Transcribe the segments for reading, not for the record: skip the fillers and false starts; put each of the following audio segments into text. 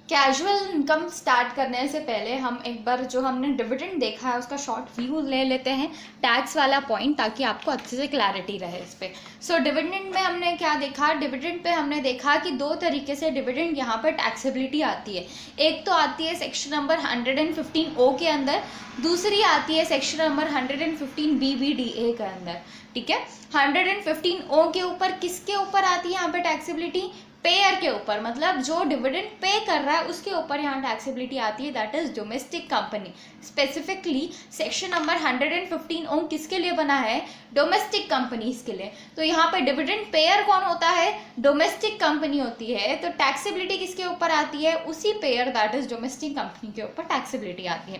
Casual income start करने से पहले हम एक बार जो हमने डिविडेंड देखा है उसका शॉर्ट व्यू ले लेते हैं, टैक्स वाला पॉइंट, ताकि आपको अच्छे से क्लैरिटी रहे इस पर। सो डिविडेंड में हमने क्या देखा, डिविडेंड पे हमने देखा कि दो तरीके से डिविडेंड यहाँ पर टैक्सेबिलिटी आती है। एक तो आती है सेक्शन नंबर 115O के अंदर, दूसरी आती है सेक्शन नंबर 115 BBDA के अंदर। ठीक है, 115O के ऊपर किसके ऊपर आती है यहाँ पे टैक्सेबिलिटी? पेयर के ऊपर, मतलब जो डिविडेंड पे कर रहा है उसके ऊपर यहाँ टैक्सेबिलिटी आती है, that is domestic company. Specifically section number 115O किसके लिए बना है? डोमेस्टिक कंपनीज के लिए। तो यहाँ पे डिविडेंड पेयर कौन होता है? डोमेस्टिक कंपनी होती है। तो टैक्सेबिलिटी किसके ऊपर आती है? उसी pair that is domestic company के ऊपर टैक्सेबिलिटी आती है।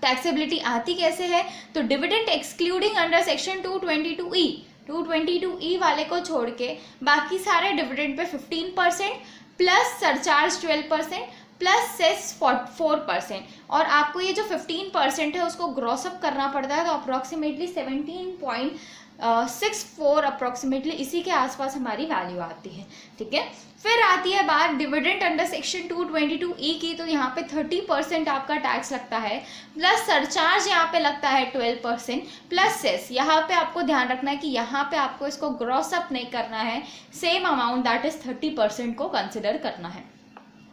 टैक्सेबिलिटी आती कैसे है? तो dividend excluding under section 222E, 222E वाले को छोड़ के बाकी सारे dividend pay 15% plus surcharge 12% plus cess 4%। और आपको ये जो 15% है उसको ग्रॉसअप करना पड़ता है, तो अप्रॉक्सीमेटली 17.64 अप्रॉक्सीमेटली इसी के आसपास हमारी वैल्यू आती है। ठीक है, फिर आती है बात डिविडेंड अंडर सेक्शन 222E की, तो यहाँ पे 30% आपका टैक्स लगता है, प्लस सरचार्ज यहाँ पे लगता है 12% प्लस सेस। यहाँ पे आपको ध्यान रखना है कि यहाँ पे आपको इसको ग्रॉस अप नहीं करना है, सेम अमाउंट दैट इज 30% को कंसिडर करना है।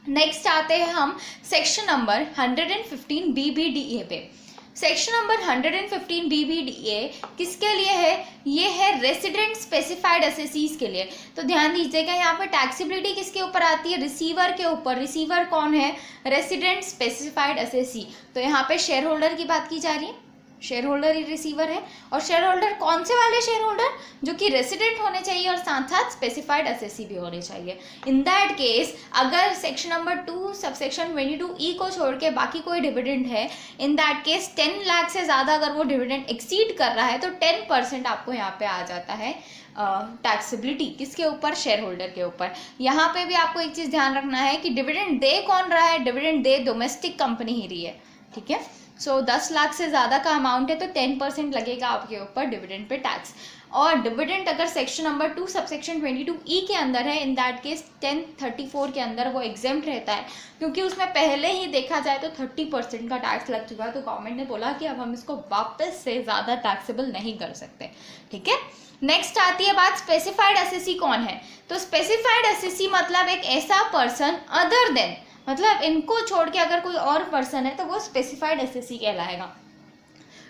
नेक्स्ट आते हैं हम सेक्शन नंबर 115 BBDA पे। सेक्शन नंबर 115 BBDA किसके लिए है? ये है रेसिडेंट स्पेसिफाइड असेसीज के लिए। तो ध्यान दीजिएगा, यहाँ पर टैक्सेबिलिटी किसके ऊपर आती है? रिसीवर के ऊपर। रिसीवर कौन है? Resident specified assessee. तो यहाँ पे शेयर होल्डर की बात की जा रही है, शेयर होल्डर ही रिसीवर है। और शेयर होल्डर कौन से वाले शेयर होल्डर? जो कि रेसिडेंट होने चाहिए और साथ साथ स्पेसिफाइड असेसी भी होने चाहिए। इन दैट केस अगर सेक्शन नंबर 2 सबसेक्शन 22E को छोड़ के बाकी कोई डिविडेंड है, इन दैट केस 10 लाख से ज़्यादा अगर वो डिविडेंड एक्सीड कर रहा है तो 10% आपको यहाँ पे आ जाता है टैक्सेबिलिटी। किसके ऊपर? शेयर होल्डर के ऊपर। यहाँ पे भी आपको एक चीज़ ध्यान रखना है कि डिविडेंड दे कौन रहा है? डिविडेंड दे डोमेस्टिक कंपनी ही रही है। ठीक है, सो 10 लाख से ज़्यादा का अमाउंट है तो 10% लगेगा आपके ऊपर डिविडेंड पे टैक्स। और डिविडेंड अगर सेक्शन नंबर 2 सबसेक्शन 22E के अंदर है, इन दैट केस 1034 के अंदर वो एग्जेम्प्ट रहता है, क्योंकि उसमें पहले ही देखा जाए तो 30% का टैक्स लग चुका है। तो गवर्नमेंट ने बोला कि अब हम इसको वापस से ज़्यादा टैक्सेबल नहीं कर सकते। ठीक है, नेक्स्ट आती है बात स्पेसिफाइड असेसी कौन है? तो स्पेसिफाइड असेसी मतलब एक ऐसा पर्सन अदर देन, मतलब इनको छोड़ के अगर कोई और पर्सन है तो वो स्पेसिफाइड असेसी कहलाएगा।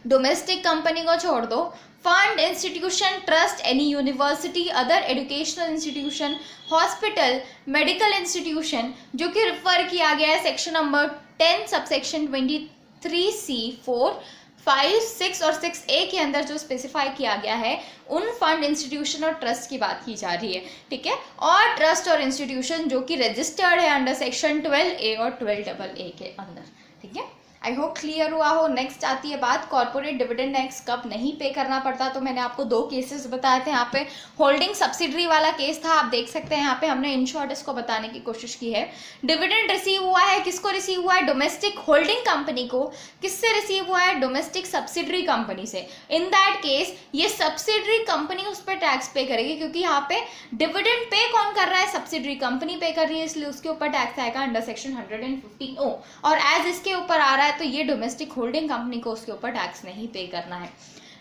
डोमेस्टिक कंपनी को छोड़ दो, fund, institution, trust, any university, other educational institution, hospital, medical institution, जो कि रिफर किया गया है सेक्शन नंबर 10 सबसेक्शन 23C4, 5, 6 और 6A के अंदर जो स्पेसिफाई किया गया है, उन फंड, इंस्टीट्यूशन और ट्रस्ट की बात की जा रही है। ठीक है, और ट्रस्ट और इंस्टीट्यूशन जो कि रजिस्टर्ड है अंडर सेक्शन 12A और 12AA के अंदर। ठीक है, आई होप क्लियर हुआ हो। नेक्स्ट आती है बात कॉर्पोरेट डिविडेंड टैक्स कब नहीं पे करना पड़ता। तो मैंने आपको 2 केसेस बताए थे। यहाँ पे होल्डिंग सब्सिडरी वाला केस था, आप देख सकते हैं यहाँ पे हमने इन शॉर्ट इसको बताने की कोशिश की है। डिविडेंड रिसीव हुआ है, किसको रिसीव हुआ है? डोमेस्टिक होल्डिंग कंपनी को। किससे रिसीव हुआ है? डोमेस्टिक सब्सिडरी कंपनी से। इन दैट केस ये सब्सिडरी कंपनी उस पर टैक्स पे करेगी, क्योंकि यहाँ पे डिविडेंड पे कौन कर रहा है? सब्सिडरी कंपनी पे कर रही है, इसलिए उसके ऊपर टैक्स आएगा अंडर सेक्शन 115O। और एज इसके ऊपर आ रहा है तो ये डोमेस्टिक होल्डिंग कंपनी को उसके ऊपर टैक्स नहीं पे करना है।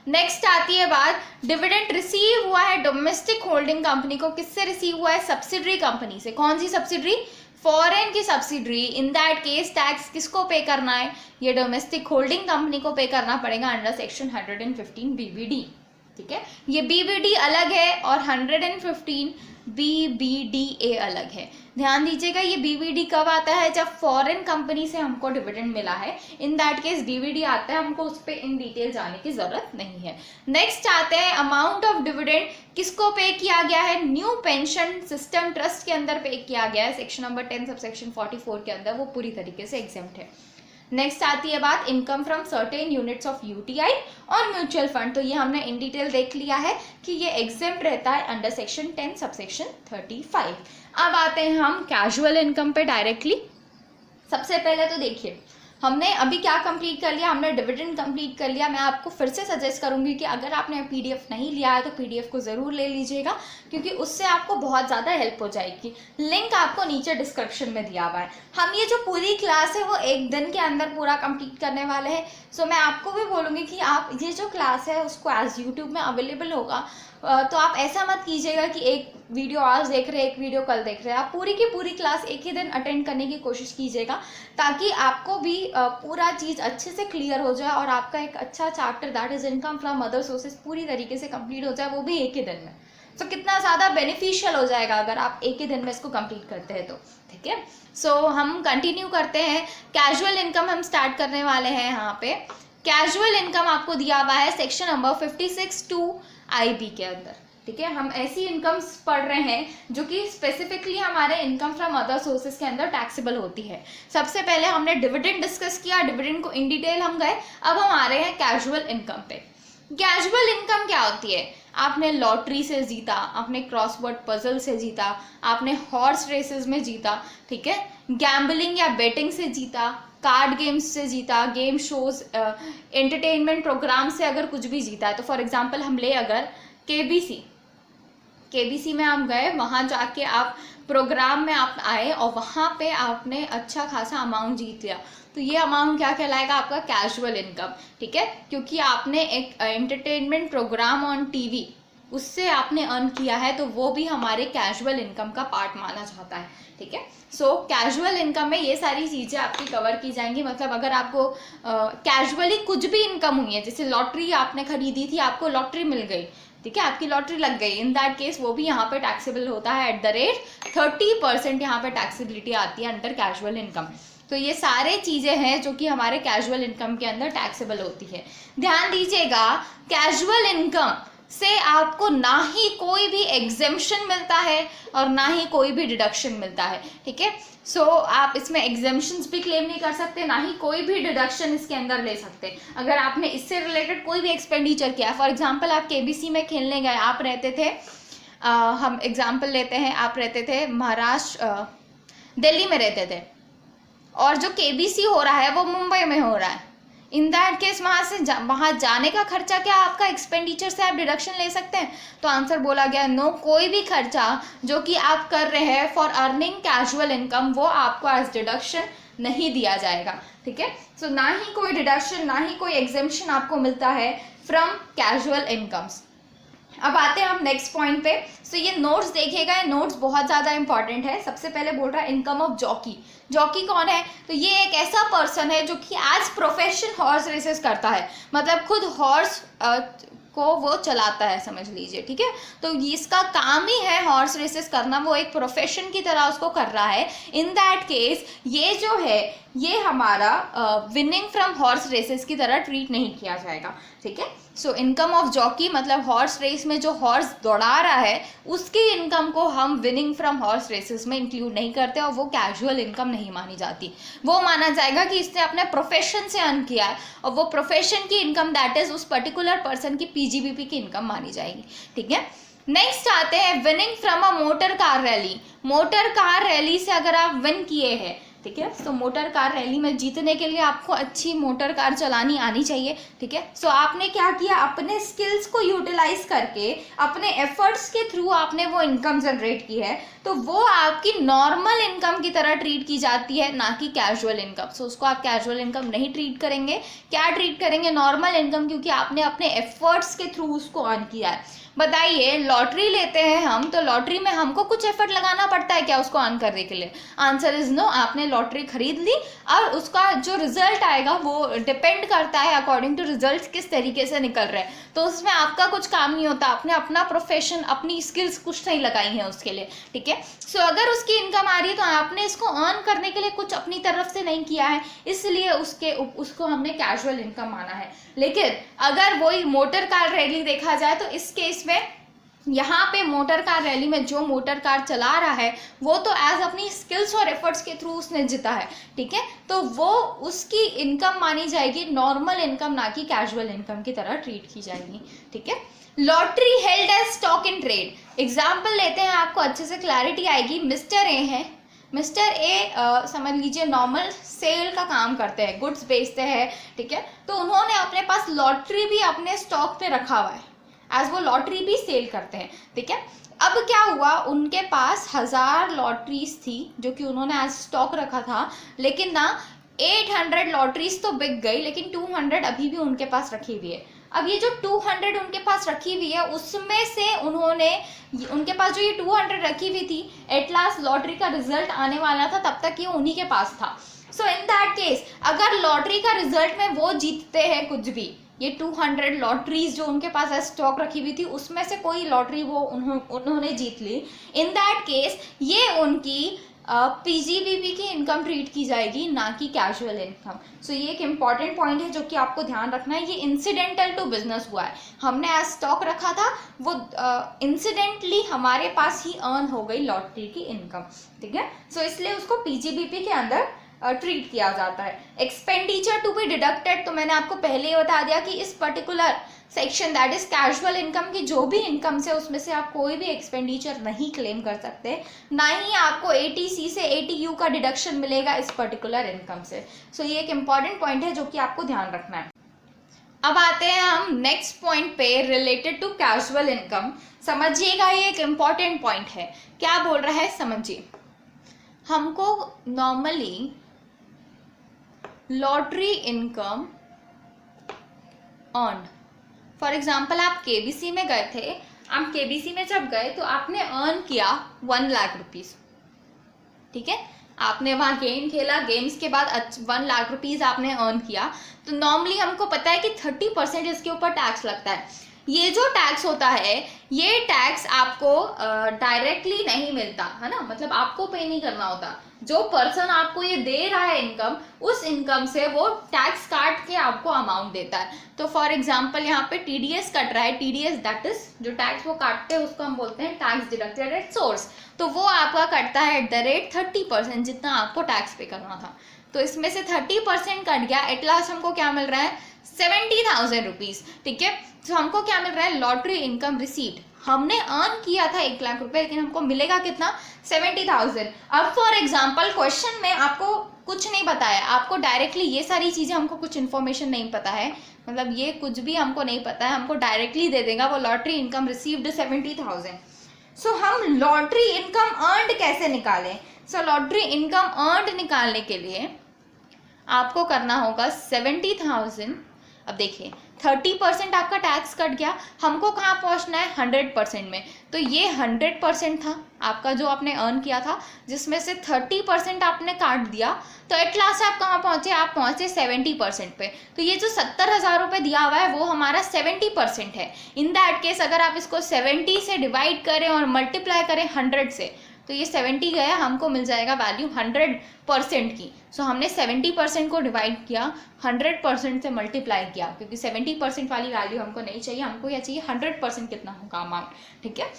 नेक्स्ट आती है बात डिविडेंड रिसीव हुआ है डोमेस्टिक होल्डिंग कंपनी को। किससे रिसीव हुआ है? सब्सिडरी कंपनी से। कौन सी सब्सिडरी? फॉरेन की subsidiary. In that case tax किसको पे करना है? ये डोमेस्टिक होल्डिंग कंपनी को पे करना पड़ेगा अंडर सेक्शन 115 BBD। ठीक है, ये BBD अलग है और 115 BBDA अलग है। ध्यान दीजिएगा, ये BBD कब आता है? जब फॉरेन कंपनी से हमको डिविडेंड मिला है, इन दैट केस BBD आता है, हमको उस पर इन डिटेल जाने की जरूरत नहीं है। नेक्स्ट आते हैं अमाउंट ऑफ डिविडेंड किसको पे किया गया है? न्यू पेंशन सिस्टम ट्रस्ट के अंदर पे किया गया है, सेक्शन नंबर 10 सबसेक्शन 44 के अंदर, वो पूरी तरीके से एग्जेम्प्ट है। नेक्स्ट आती है बात income from certain units of UTI और म्यूचुअल फंड। तो ये हमने इन डिटेल देख लिया है कि ये एग्जेम्प्ट रहता है अंडर सेक्शन 10 सबसेक्शन 35। अब आते हैं हम कैजुअल इनकम पे डायरेक्टली। सबसे पहले तो देखिए, हमने अभी क्या कंप्लीट कर लिया, हमने डिविडेंड कंप्लीट कर लिया। मैं आपको फिर से सजेस्ट करूंगी कि अगर आपने पीडीएफ नहीं लिया है तो पीडीएफ को ज़रूर ले लीजिएगा, क्योंकि उससे आपको बहुत ज़्यादा हेल्प हो जाएगी। लिंक आपको नीचे डिस्क्रिप्शन में दिया हुआ है। हम ये जो पूरी क्लास है वो एक दिन के अंदर पूरा कंप्लीट करने वाले हैं। सो मैं आपको भी बोलूँगी कि आप ये जो क्लास है उसको एज यूट्यूब में अवेलेबल होगा, तो आप ऐसा मत कीजिएगा कि एक वीडियो आज देख रहे हैं, एक वीडियो कल देख रहे हैं। आप पूरी की पूरी क्लास एक ही दिन अटेंड करने की कोशिश कीजिएगा, ताकि आपको भी पूरा चीज़ अच्छे से क्लियर हो जाए और आपका एक अच्छा chapter that is income from other sources पूरी तरीके से कंप्लीट हो जाए, वो भी एक ही दिन में। तो कितना ज़्यादा बेनिफिशियल हो जाएगा अगर आप एक ही दिन में इसको कंप्लीट करते हैं तो, ठीक है। सो हम कंटिन्यू करते हैं। कैजुअल इनकम हम स्टार्ट करने वाले हैं। यहाँ पे कैजुअल इनकम आपको दिया हुआ है सेक्शन नंबर 56 टू IB के अंदर, ठीक है। हम ऐसी इनकम्स पढ़ रहे हैं जो कि स्पेसिफिकली हमारे इनकम फ्रॉम अदर सोर्सेज के अंदर टैक्सेबल होती है। सबसे पहले हमने डिविडेंड डिस्कस किया, डिविडेंड को इन डिटेल हम गए। अब हम आ रहे हैं कैजुअल इनकम पे। कैजुअल इनकम क्या होती है? आपने लॉटरी से जीता, आपने क्रॉसवर्ड पजल से जीता, आपने हॉर्स रेसेस में जीता, ठीक है, गैम्बलिंग या बेटिंग से जीता, कार्ड गेम्स से जीता, गेम शोज, एंटरटेनमेंट प्रोग्राम से अगर कुछ भी जीता है। तो फॉर एग्जांपल हम ले अगर केबीसी में आप गए, वहाँ जाके आप प्रोग्राम में आप आए और वहाँ पे आपने अच्छा खासा अमाउंट जीत लिया, तो ये अमाउंट क्या कहलाएगा? आपका कैजुअल इनकम, ठीक है, क्योंकि आपने एक एंटरटेनमेंट प्रोग्राम ऑन टीवी उससे आपने अर्न किया है, तो वो भी हमारे कैजुअल इनकम का पार्ट माना जाता है, ठीक है। सो कैजुअल इनकम में ये सारी चीज़ें आपकी कवर की जाएंगी। मतलब अगर आपको कैजुअली कुछ भी इनकम हुई है, जैसे लॉटरी आपने खरीदी थी, आपको लॉटरी मिल गई, ठीक है, आपकी लॉटरी लग गई, इन दैट केस वो भी यहाँ पे टैक्सेबल होता है एट द रेट 30% यहाँ पे टैक्सेबिलिटी आती है अंडर कैजुअल इनकम। तो ये सारे चीज़ें हैं जो कि हमारे कैजुअल इनकम के अंदर टैक्सेबल होती है। ध्यान दीजिएगा, कैजुअल इनकम से आपको ना ही कोई भी एग्जेम्पशन मिलता है और ना ही कोई भी डिडक्शन मिलता है, ठीक है। सो आप इसमें एग्जेम्पशंस भी क्लेम नहीं कर सकते, ना ही कोई भी डिडक्शन इसके अंदर ले सकते। अगर आपने इससे रिलेटेड कोई भी एक्सपेंडिचर किया, फॉर एग्जांपल आप केबीसी में खेलने गए, आप रहते थे हम एग्जांपल लेते हैं, आप रहते थे महाराष्ट्र दिल्ली में रहते थे और जो केबीसी हो रहा है वो मुंबई में हो रहा है, इन दैट केस वहाँ जाने का खर्चा क्या आपका एक्सपेंडिचर से आप डिडक्शन ले सकते हैं? तो आंसर बोला गया नो, कोई भी खर्चा जो कि आप कर रहे हैं फॉर अर्निंग कैजुअल इनकम वो आपको एज डिडक्शन नहीं दिया जाएगा, ठीक है। सो ना ही कोई डिडक्शन, ना ही कोई एग्जेम्पशन आपको मिलता है फ्रॉम कैजुअल इनकम्स। अब आते हैं हम नेक्स्ट पॉइंट पे। सो ये नोट्स देखिएगा, ये नोट्स बहुत ज़्यादा इंपॉर्टेंट है। सबसे पहले बोल रहा है इनकम ऑफ जॉकी। जॉकी कौन है? तो ये एक ऐसा पर्सन है जो कि एज प्रोफेशन हॉर्स रेसेस करता है, मतलब खुद हॉर्स को वो चलाता है, समझ लीजिए, ठीक है। तो इसका काम ही है हॉर्स रेसेस करना, वो एक प्रोफेशन की तरह उसको कर रहा है। इन दैट केस ये जो है ये हमारा विनिंग फ्रॉम हॉर्स रेसेस की तरह ट्रीट नहीं किया जाएगा, ठीक है। सो इनकम ऑफ जॉकी मतलब हॉर्स रेस में जो हॉर्स दौड़ा रहा है उसकी इनकम को हम विनिंग फ्रॉम हॉर्स रेसेस में इंक्लूड नहीं करते और वो कैजुअल इनकम नहीं मानी जाती। वो माना जाएगा कि इसने अपने प्रोफेशन से अर्न किया है और वो प्रोफेशन की इनकम दैट इज उस पर्टिकुलर पर्सन की पीजीबीपी की इनकम मानी जाएगी, ठीक है। नेक्स्ट आते हैं winning from a motor car rally. Motor car rally से अगर आप विन किए हैं, ठीक है, तो मोटर कार रैली में जीतने के लिए आपको अच्छी मोटर कार चलानी आनी चाहिए, ठीक है। सो आपने क्या किया, अपने स्किल्स को यूटिलाइज करके अपने एफर्ट्स के थ्रू आपने वो इनकम जनरेट की है, तो वो आपकी नॉर्मल इनकम की तरह ट्रीट की जाती है, ना कि कैजुअल इनकम। सो उसको आप कैजुअल इनकम नहीं ट्रीट करेंगे, क्या ट्रीट करेंगे? नॉर्मल इनकम, क्योंकि आपने अपने एफर्ट्स के थ्रू उसको अर्न किया है। बताइए, लॉटरी लेते हैं हम, तो लॉटरी में हमको कुछ एफर्ट लगाना पड़ता है क्या उसको अर्न करने के लिए? Answer is no. आपने लॉटरी खरीद ली और उसका जो रिजल्ट आएगा वो डिपेंड करता है अकॉर्डिंग टू रिजल्ट किस तरीके से निकल रहे हैं, तो उसमें आपका कुछ काम नहीं होता। आपने अपना प्रोफेशन, अपनी स्किल्स कुछ नहीं लगाई हैं उसके लिए, ठीक है। सो अगर उसकी इनकम आ रही है तो आपने इसको अर्न करने के लिए कुछ अपनी तरफ से नहीं किया है, इसलिए उसको हमने कैजुअल इनकम माना है। लेकिन अगर वही मोटर कार रैली देखा जाए तो इस केस में यहाँ पे मोटर कार रैली में जो मोटर कार चला रहा है वो तो एज अपनी स्किल्स और एफर्ट्स के थ्रू उसने जीता है, ठीक है, तो वो उसकी इनकम मानी जाएगी नॉर्मल इनकम, ना कि कैजुअल इनकम की तरह ट्रीट की जाएगी, ठीक है। Lottery held as stock in trade. Example लेते हैं, आपको अच्छे से क्लैरिटी आएगी। मिस्टर ए है, मिस्टर ए समझ लीजिए नॉर्मल सेल का काम करते हैं, गुड्स बेचते हैं, ठीक है। तो उन्होंने अपने पास लॉटरी भी अपने स्टॉक पे रखा हुआ है, एज वो लॉटरी भी सेल करते हैं, ठीक है। अब क्या हुआ, उनके पास 1000 लॉटरीज थी जो कि उन्होंने एज स्टॉक रखा था, लेकिन ना 800 लॉटरीज तो बिक गई, लेकिन 200 अभी भी उनके पास रखी हुई है। अब ये जो 200 उनके पास रखी हुई है, उसमें से उन्होंने, उनके पास जो ये 200 रखी हुई थी, एट लास्ट लॉटरी का रिजल्ट आने वाला था, तब तक ये उन्हीं के पास था। सो इन दैट केस अगर लॉटरी का रिजल्ट में वो जीतते हैं कुछ भी, ये 200 लॉटरीज जो उनके पास स्टॉक रखी हुई थी उसमें से कोई लॉटरी वो उन्होंने जीत ली, इन दैट केस ये उनकी पीजीबीपी की इनकम ट्रीट की जाएगी, ना कि कैजुअल इनकम। सो ये एक इंपॉर्टेंट पॉइंट है जो कि आपको ध्यान रखना है। ये इंसिडेंटल टू बिजनेस हुआ है, हमने एज स्टॉक रखा था, वो इंसिडेंटली हमारे पास ही अर्न हो गई लॉटरी की इनकम, ठीक है। सो इसलिए उसको पीजीबीपी के अंदर ट्रीट किया जाता है। एक्सपेंडिचर टू बी डिडक्टेड, तो मैंने आपको पहले ही बता दिया कि इस particular section that is casual income की जो भी इनकम से, उसमें से आप कोई भी एक्सपेंडिचर नहीं क्लेम कर सकते, ना ही आपको एटीसी से एटीयू का डिडक्शन मिलेगा इस पर्टिकुलर इनकम से। सो ये एक इंपॉर्टेंट पॉइंट है जो कि आपको ध्यान रखना है। अब आते हैं हम नेक्स्ट पॉइंट पे रिलेटेड टू कैजुअल इनकम। समझिएगा, ये एक इंपॉर्टेंट पॉइंट है। क्या बोल रहा है समझिए, हमको normally lottery income earn, for example आप केबीसी में गए थे, आप केबीसी में जब गए तो आपने अर्न किया 1 लाख रुपीज, ठीक है। आपने वहाँ गेम खेला, गेम्स के बाद 1 लाख रुपीज आपने अर्न किया, तो नॉर्मली हमको पता है कि 30% इसके ऊपर टैक्स लगता है। ये जो टैक्स होता है, ये टैक्स आपको डायरेक्टली नहीं मिलता है ना, मतलब आपको पे नहीं करना होता। जो पर्सन आपको ये दे रहा है इनकम, उस इनकम से वो टैक्स काट के आपको अमाउंट देता है। तो फॉर एग्जांपल यहाँ पे टीडीएस कट रहा है, टीडीएस दैट इज जो टैक्स वो काटते हैं उसको हम बोलते हैं टैक्स डिडक्टेड एट सोर्स। तो वो आपका कटता है एट द रेट 30%, जितना आपको टैक्स पे करना था। तो इसमें से 30% कट गया, एट लास्ट हमको क्या मिल रहा है 70,000 रुपीज, ठीक है। तो हमको क्या मिल रहा है, लॉटरी इनकम रिसीट। हमने अर्न किया था 1 लाख रुपए, लेकिन हमको मिलेगा कितना, 70,000। अब फॉर एग्जाम्पल क्वेश्चन में आपको कुछ नहीं बताया, आपको डायरेक्टली ये सारी चीजें, हमको कुछ इन्फॉर्मेशन नहीं पता है, मतलब ये कुछ भी हमको नहीं पता है, हमको डायरेक्टली दे देगा वो लॉटरी इनकम रिसीव्ड 70,000। सो हम लॉटरी इनकम अर्नड कैसे निकालें। सो लॉटरी इनकम अर्नड निकालने के लिए आपको करना होगा 70,000। अब देखिए 30% आपका टैक्स कट गया, हमको कहाँ पहुँचना है 100% में। तो ये 100% था आपका जो आपने अर्न किया था, जिसमें से 30% आपने काट दिया, तो एट लास्ट आप कहाँ पहुँचे, आप पहुँचे 70% पे। तो ये जो 70,000 रुपये दिया हुआ है वो हमारा 70% है। इन दैट केस अगर आप इसको 70 से डिवाइड करें और मल्टीप्लाई करें 100 से, तो ये 70 गया, हमको मिल जाएगा वैल्यू 100% की। सो हमने 70% को डिवाइड किया, 100% से मल्टीप्लाई किया, क्योंकि 70% वाली वैल्यू हमको नहीं चाहिए, हमको यह चाहिए 100% कितना होगा अमाउंट, ठीक है।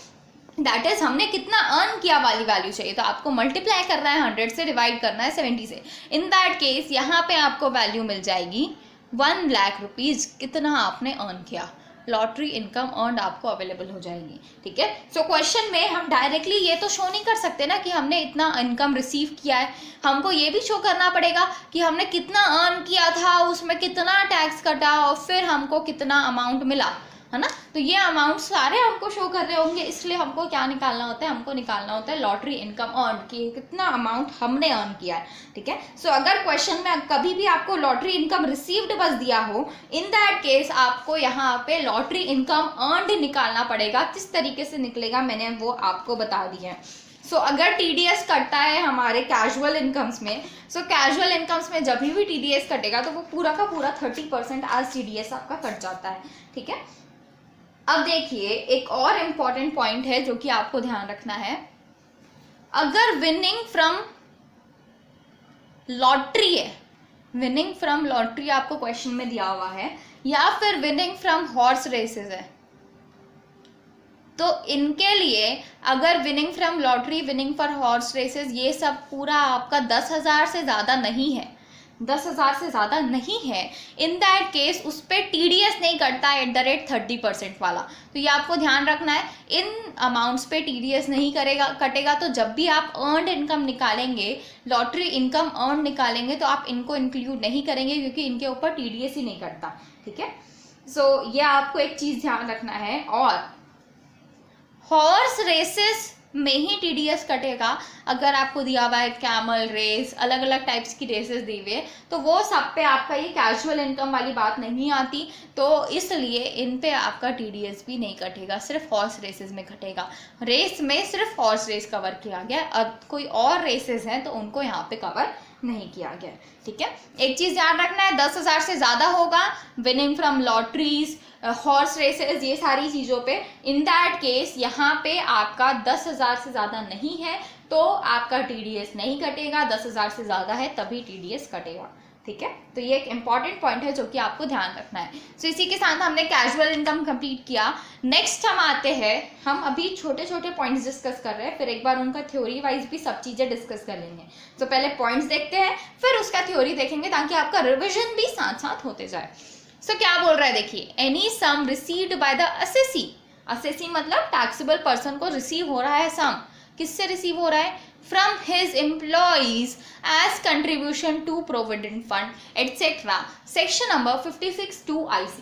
दैट इज हमने कितना अर्न किया वाली वैल्यू चाहिए, तो आपको मल्टीप्लाई करना है 100 से, डिवाइड करना है 70 से। इन दैट केस यहाँ पे आपको वैल्यू मिल जाएगी 1 लाख रुपीज, कितना आपने अर्न किया, लॉटरी इनकम अर्न आपको अवेलेबल हो जाएगी, ठीक है। सो क्वेश्चन में हम डायरेक्टली ये तो शो नहीं कर सकते ना कि हमने इतना इनकम रिसीव किया है, हमको ये भी शो करना पड़ेगा कि हमने कितना अर्न किया था, उसमें कितना टैक्स कटा और फिर हमको कितना अमाउंट मिला, है ना। तो ये अमाउंट सारे हमको शो कर रहे होंगे, इसलिए हमको क्या निकालना होता है, हमको निकालना होता है लॉटरी इनकम अर्न की, कितना अमाउंट हमने अर्न किया है, ठीक है। सो अगर क्वेश्चन में कभी भी आपको लॉटरी इनकम रिसीव्ड बस दिया हो, इन दैट केस आपको यहाँ पे लॉटरी इनकम अर्नड निकालना पड़ेगा। किस तरीके से निकलेगा मैंने वो आपको बता दिया है। सो अगर टीडीएस कटता है हमारे कैजुअल इनकम्स में, सो कैजुअल इनकम्स में जब भी टीडीएस कटेगा तो वो पूरा का पूरा 30% आज टीडीएस आपका कट जाता है, ठीक है। अब देखिए एक और इम्पॉर्टेंट पॉइंट है जो कि आपको ध्यान रखना है। अगर विनिंग फ्रॉम लॉटरी है, विनिंग फ्रॉम लॉटरी आपको क्वेश्चन में दिया हुआ है, या फिर विनिंग फ्रॉम हॉर्स रेसेस है, तो इनके लिए अगर winning from lottery, winning for horse races, ये सब पूरा आपका 10,000 से ज़्यादा नहीं है, 10,000 से ज़्यादा नहीं है, इन दैट केस उस पर TDS नहीं कटता @30% वाला। तो ये आपको ध्यान रखना है, इन अमाउंट्स पे TDS नहीं कटेगा। तो जब भी आप अर्नड इनकम निकालेंगे, लॉटरी इनकम अर्न निकालेंगे, तो आप इनको इंक्लूड नहीं करेंगे क्योंकि इनके ऊपर TDS ही नहीं कटता। ठीक है, सो ये आपको एक चीज़ ध्यान रखना है। और हॉर्स रेसेस में ही TDS कटेगा। अगर आपको दिया हुआ है कैमल रेस, अलग अलग टाइप्स की रेसेस दी हुई है, तो वो सब पे आपका ये कैजुअल इनकम वाली बात नहीं आती, तो इसलिए इन पे आपका TDS भी नहीं कटेगा, सिर्फ हॉर्स रेसेस में कटेगा। रेस में सिर्फ हॉर्स रेस कवर किया गया, अब कोई और रेसेस हैं तो उनको यहाँ पे कवर नहीं किया गया। ठीक है, एक चीज़ ध्यान रखना है, 10,000 से ज़्यादा होगा, winning from lotteries, horse races, ये सारी चीज़ों पे, इन दैट केस यहाँ पे आपका 10,000 से ज़्यादा नहीं है तो आपका TDS नहीं कटेगा, 10,000 से ज़्यादा है तभी TDS कटेगा। ठीक है, तो ये एक इंपॉर्टेंट पॉइंट है जो कि आपको ध्यान रखना है। सो इसी के साथ हमने कैजुअल इनकम कंप्लीट किया। नेक्स्ट हम आते हैं, हम अभी छोटे छोटे पॉइंट्स डिस्कस कर रहे हैं, फिर एक बार उनका थ्योरी वाइज भी सब चीज़ें डिस्कस कर लेंगे। तो पहले पॉइंट्स देखते हैं, फिर उसका थ्योरी देखेंगे, ताकि आपका रिविजन भी साथ साथ होते जाए। सो क्या बोल रहा है, देखिए, any sum received by the assessee, assessee मतलब टैक्सेबल पर्सन को रिसीव हो रहा है सम, किससे रिसीव हो रहा है, from his employees as contribution to provident fund etcetera, section number 56(2) IC।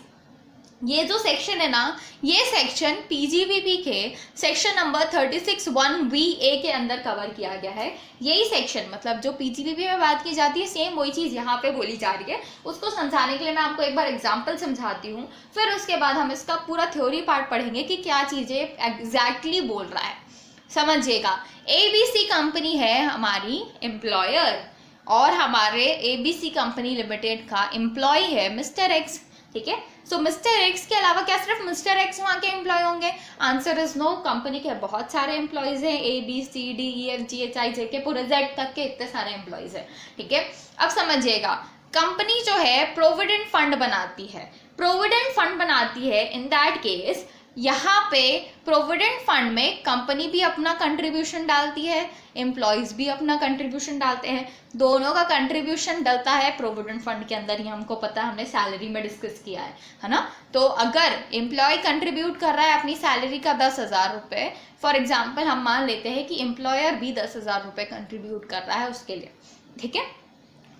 ये जो सेक्शन है ना, ये सेक्शन PGBP के सेक्शन नंबर 36(1)(VA) के अंदर कवर किया गया है। यही सेक्शन, मतलब जो PGBP में बात की जाती है, सेम वही चीज़ यहाँ पे बोली जा रही है। उसको समझाने के लिए मैं आपको एक बार एग्जांपल समझाती हूँ, फिर उसके बाद हम इसका पूरा थ्योरी पार्ट पढ़ेंगे कि क्या चीज़ें एग्जैक्टली बोल रहा है। समझिएगा, ABC कंपनी है हमारी एम्प्लॉयर, और हमारे ABC कंपनी लिमिटेड का एम्प्लॉय है मिस्टर एक्स। ठीक है, सो मिस्टर एक्स के अलावा क्या सिर्फ मिस्टर एक्स वहाँ के एम्प्लॉय होंगे? Answer is no. कंपनी के बहुत सारे एम्प्लॉयज हैं, ABCDEFGHIJ पूरे Z तक के इतने सारे एम्प्लॉयज हैं। ठीक है, अब समझिएगा, कंपनी जो है प्रोविडेंट फंड बनाती है, प्रोविडेंट फंड बनाती है। इन दैट केस यहाँ पे प्रोविडेंट फंड में कंपनी भी अपना कंट्रीब्यूशन डालती है, एम्प्लॉयज भी अपना कंट्रीब्यूशन डालते हैं, दोनों का कंट्रीब्यूशन डलता है प्रोविडेंट फंड के अंदर ही। हमको पता है, हमने सैलरी में डिस्कस किया है ना। तो अगर एम्प्लॉय कंट्रीब्यूट कर रहा है अपनी सैलरी का 10,000 रुपये, फॉर एग्जाम्पल हम मान लेते हैं कि एम्प्लॉयर भी 10,000 रुपये कंट्रीब्यूट कर रहा है उसके लिए। ठीक है,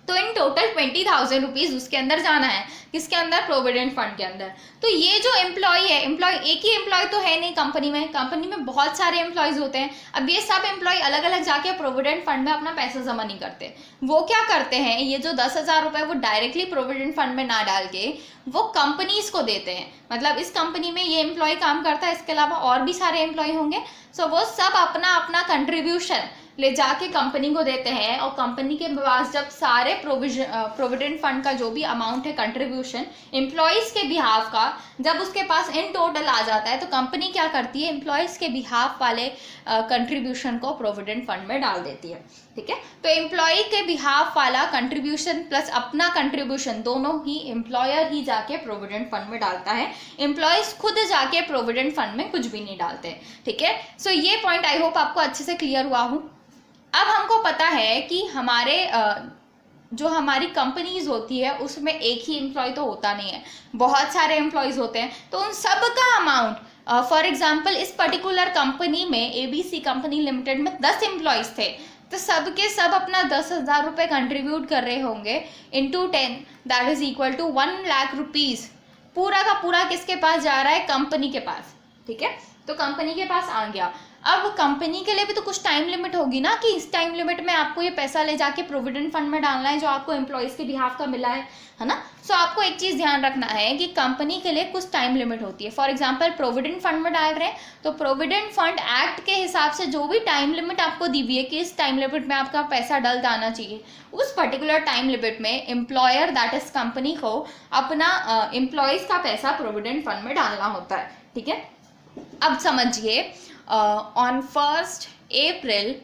तो इन टोटल 20,000 रुपीज़ उसके अंदर जाना है, किसके अंदर, प्रोविडेंट फंड के अंदर। तो ये जो एम्प्लॉय है, एम्प्लॉय एक ही एम्प्लॉय तो है नहीं कंपनी में, कंपनी में बहुत सारे एम्प्लॉयज होते हैं। अब ये सब एम्प्लॉय अलग अलग जाके प्रोविडेंट फंड में अपना पैसा जमा नहीं करते। वो क्या करते हैं, ये जो 10,000 रुपये वो डायरेक्टली प्रोविडेंट फंड में ना डाल के वो कंपनीज को देते हैं। मतलब इस कंपनी में ये एम्प्लॉय काम करता है, इसके अलावा और भी सारे एम्प्लॉय होंगे, सो वो सब अपना अपना कंट्रीब्यूशन ले जाके कंपनी को देते हैं। और कंपनी के पास जब सारे प्रोविडेंट फंड का जो भी अमाउंट है कंट्रीब्यूशन एम्प्लॉयज़ के बिहाफ का, जब उसके पास इन टोटल आ जाता है, तो कंपनी क्या करती है, एम्प्लॉयज़ के बिहाफ वाले कंट्रीब्यूशन को प्रोविडेंट फंड में डाल देती है। ठीक है, तो एम्प्लॉय के बिहाफ वाला कंट्रीब्यूशन प्लस अपना कंट्रीब्यूशन दोनों ही एम्प्लॉयर ही जाके प्रोविडेंट फंड में डालता है, एम्प्लॉयज़ खुद जाके प्रोविडेंट फंड में कुछ भी नहीं डालते। ठीक है, सो ये पॉइंट आई होप आपको अच्छे से क्लियर हुआ हूँ। अब हमको पता है कि हमारे जो हमारी कंपनीज होती है उसमें एक ही एम्प्लॉय तो होता नहीं है, बहुत सारे एम्प्लॉयज़ होते हैं। तो उन सब का अमाउंट, फॉर एग्जांपल इस पर्टिकुलर कंपनी में ABC कंपनी लिमिटेड में 10 एम्प्लॉयज़ थे, तो सब के सब अपना 10,000 रुपये कंट्रीब्यूट कर रहे होंगे into 10, that is equal to 1 lakh rupees. पूरा का पूरा किसके पास जा रहा है, कंपनी के पास। ठीक है, तो कंपनी के पास आ गया। अब कंपनी के लिए भी तो कुछ टाइम लिमिट होगी ना, कि इस टाइम लिमिट में आपको ये पैसा ले जाके प्रोविडेंट फंड में डालना है जो आपको एम्प्लॉयज़ के बिहाफ का मिला है ना। सो आपको एक चीज़ ध्यान रखना है कि कंपनी के लिए कुछ टाइम लिमिट होती है। फॉर एग्जांपल प्रोविडेंट फंड में डाल रहे हैं, तो प्रोविडेंट फंड एक्ट के हिसाब से जो भी टाइम लिमिट आपको दी हुई है कि इस टाइम लिमिट में आपका पैसा डल जाना चाहिए, उस पर्टिकुलर टाइम लिमिट में एम्प्लॉयर दैट इज कंपनी को अपना एम्प्लॉयज़ का पैसा प्रोविडेंट फंड में डालना होता है। ठीक है, अब समझिए, ऑन 1 अप्रैल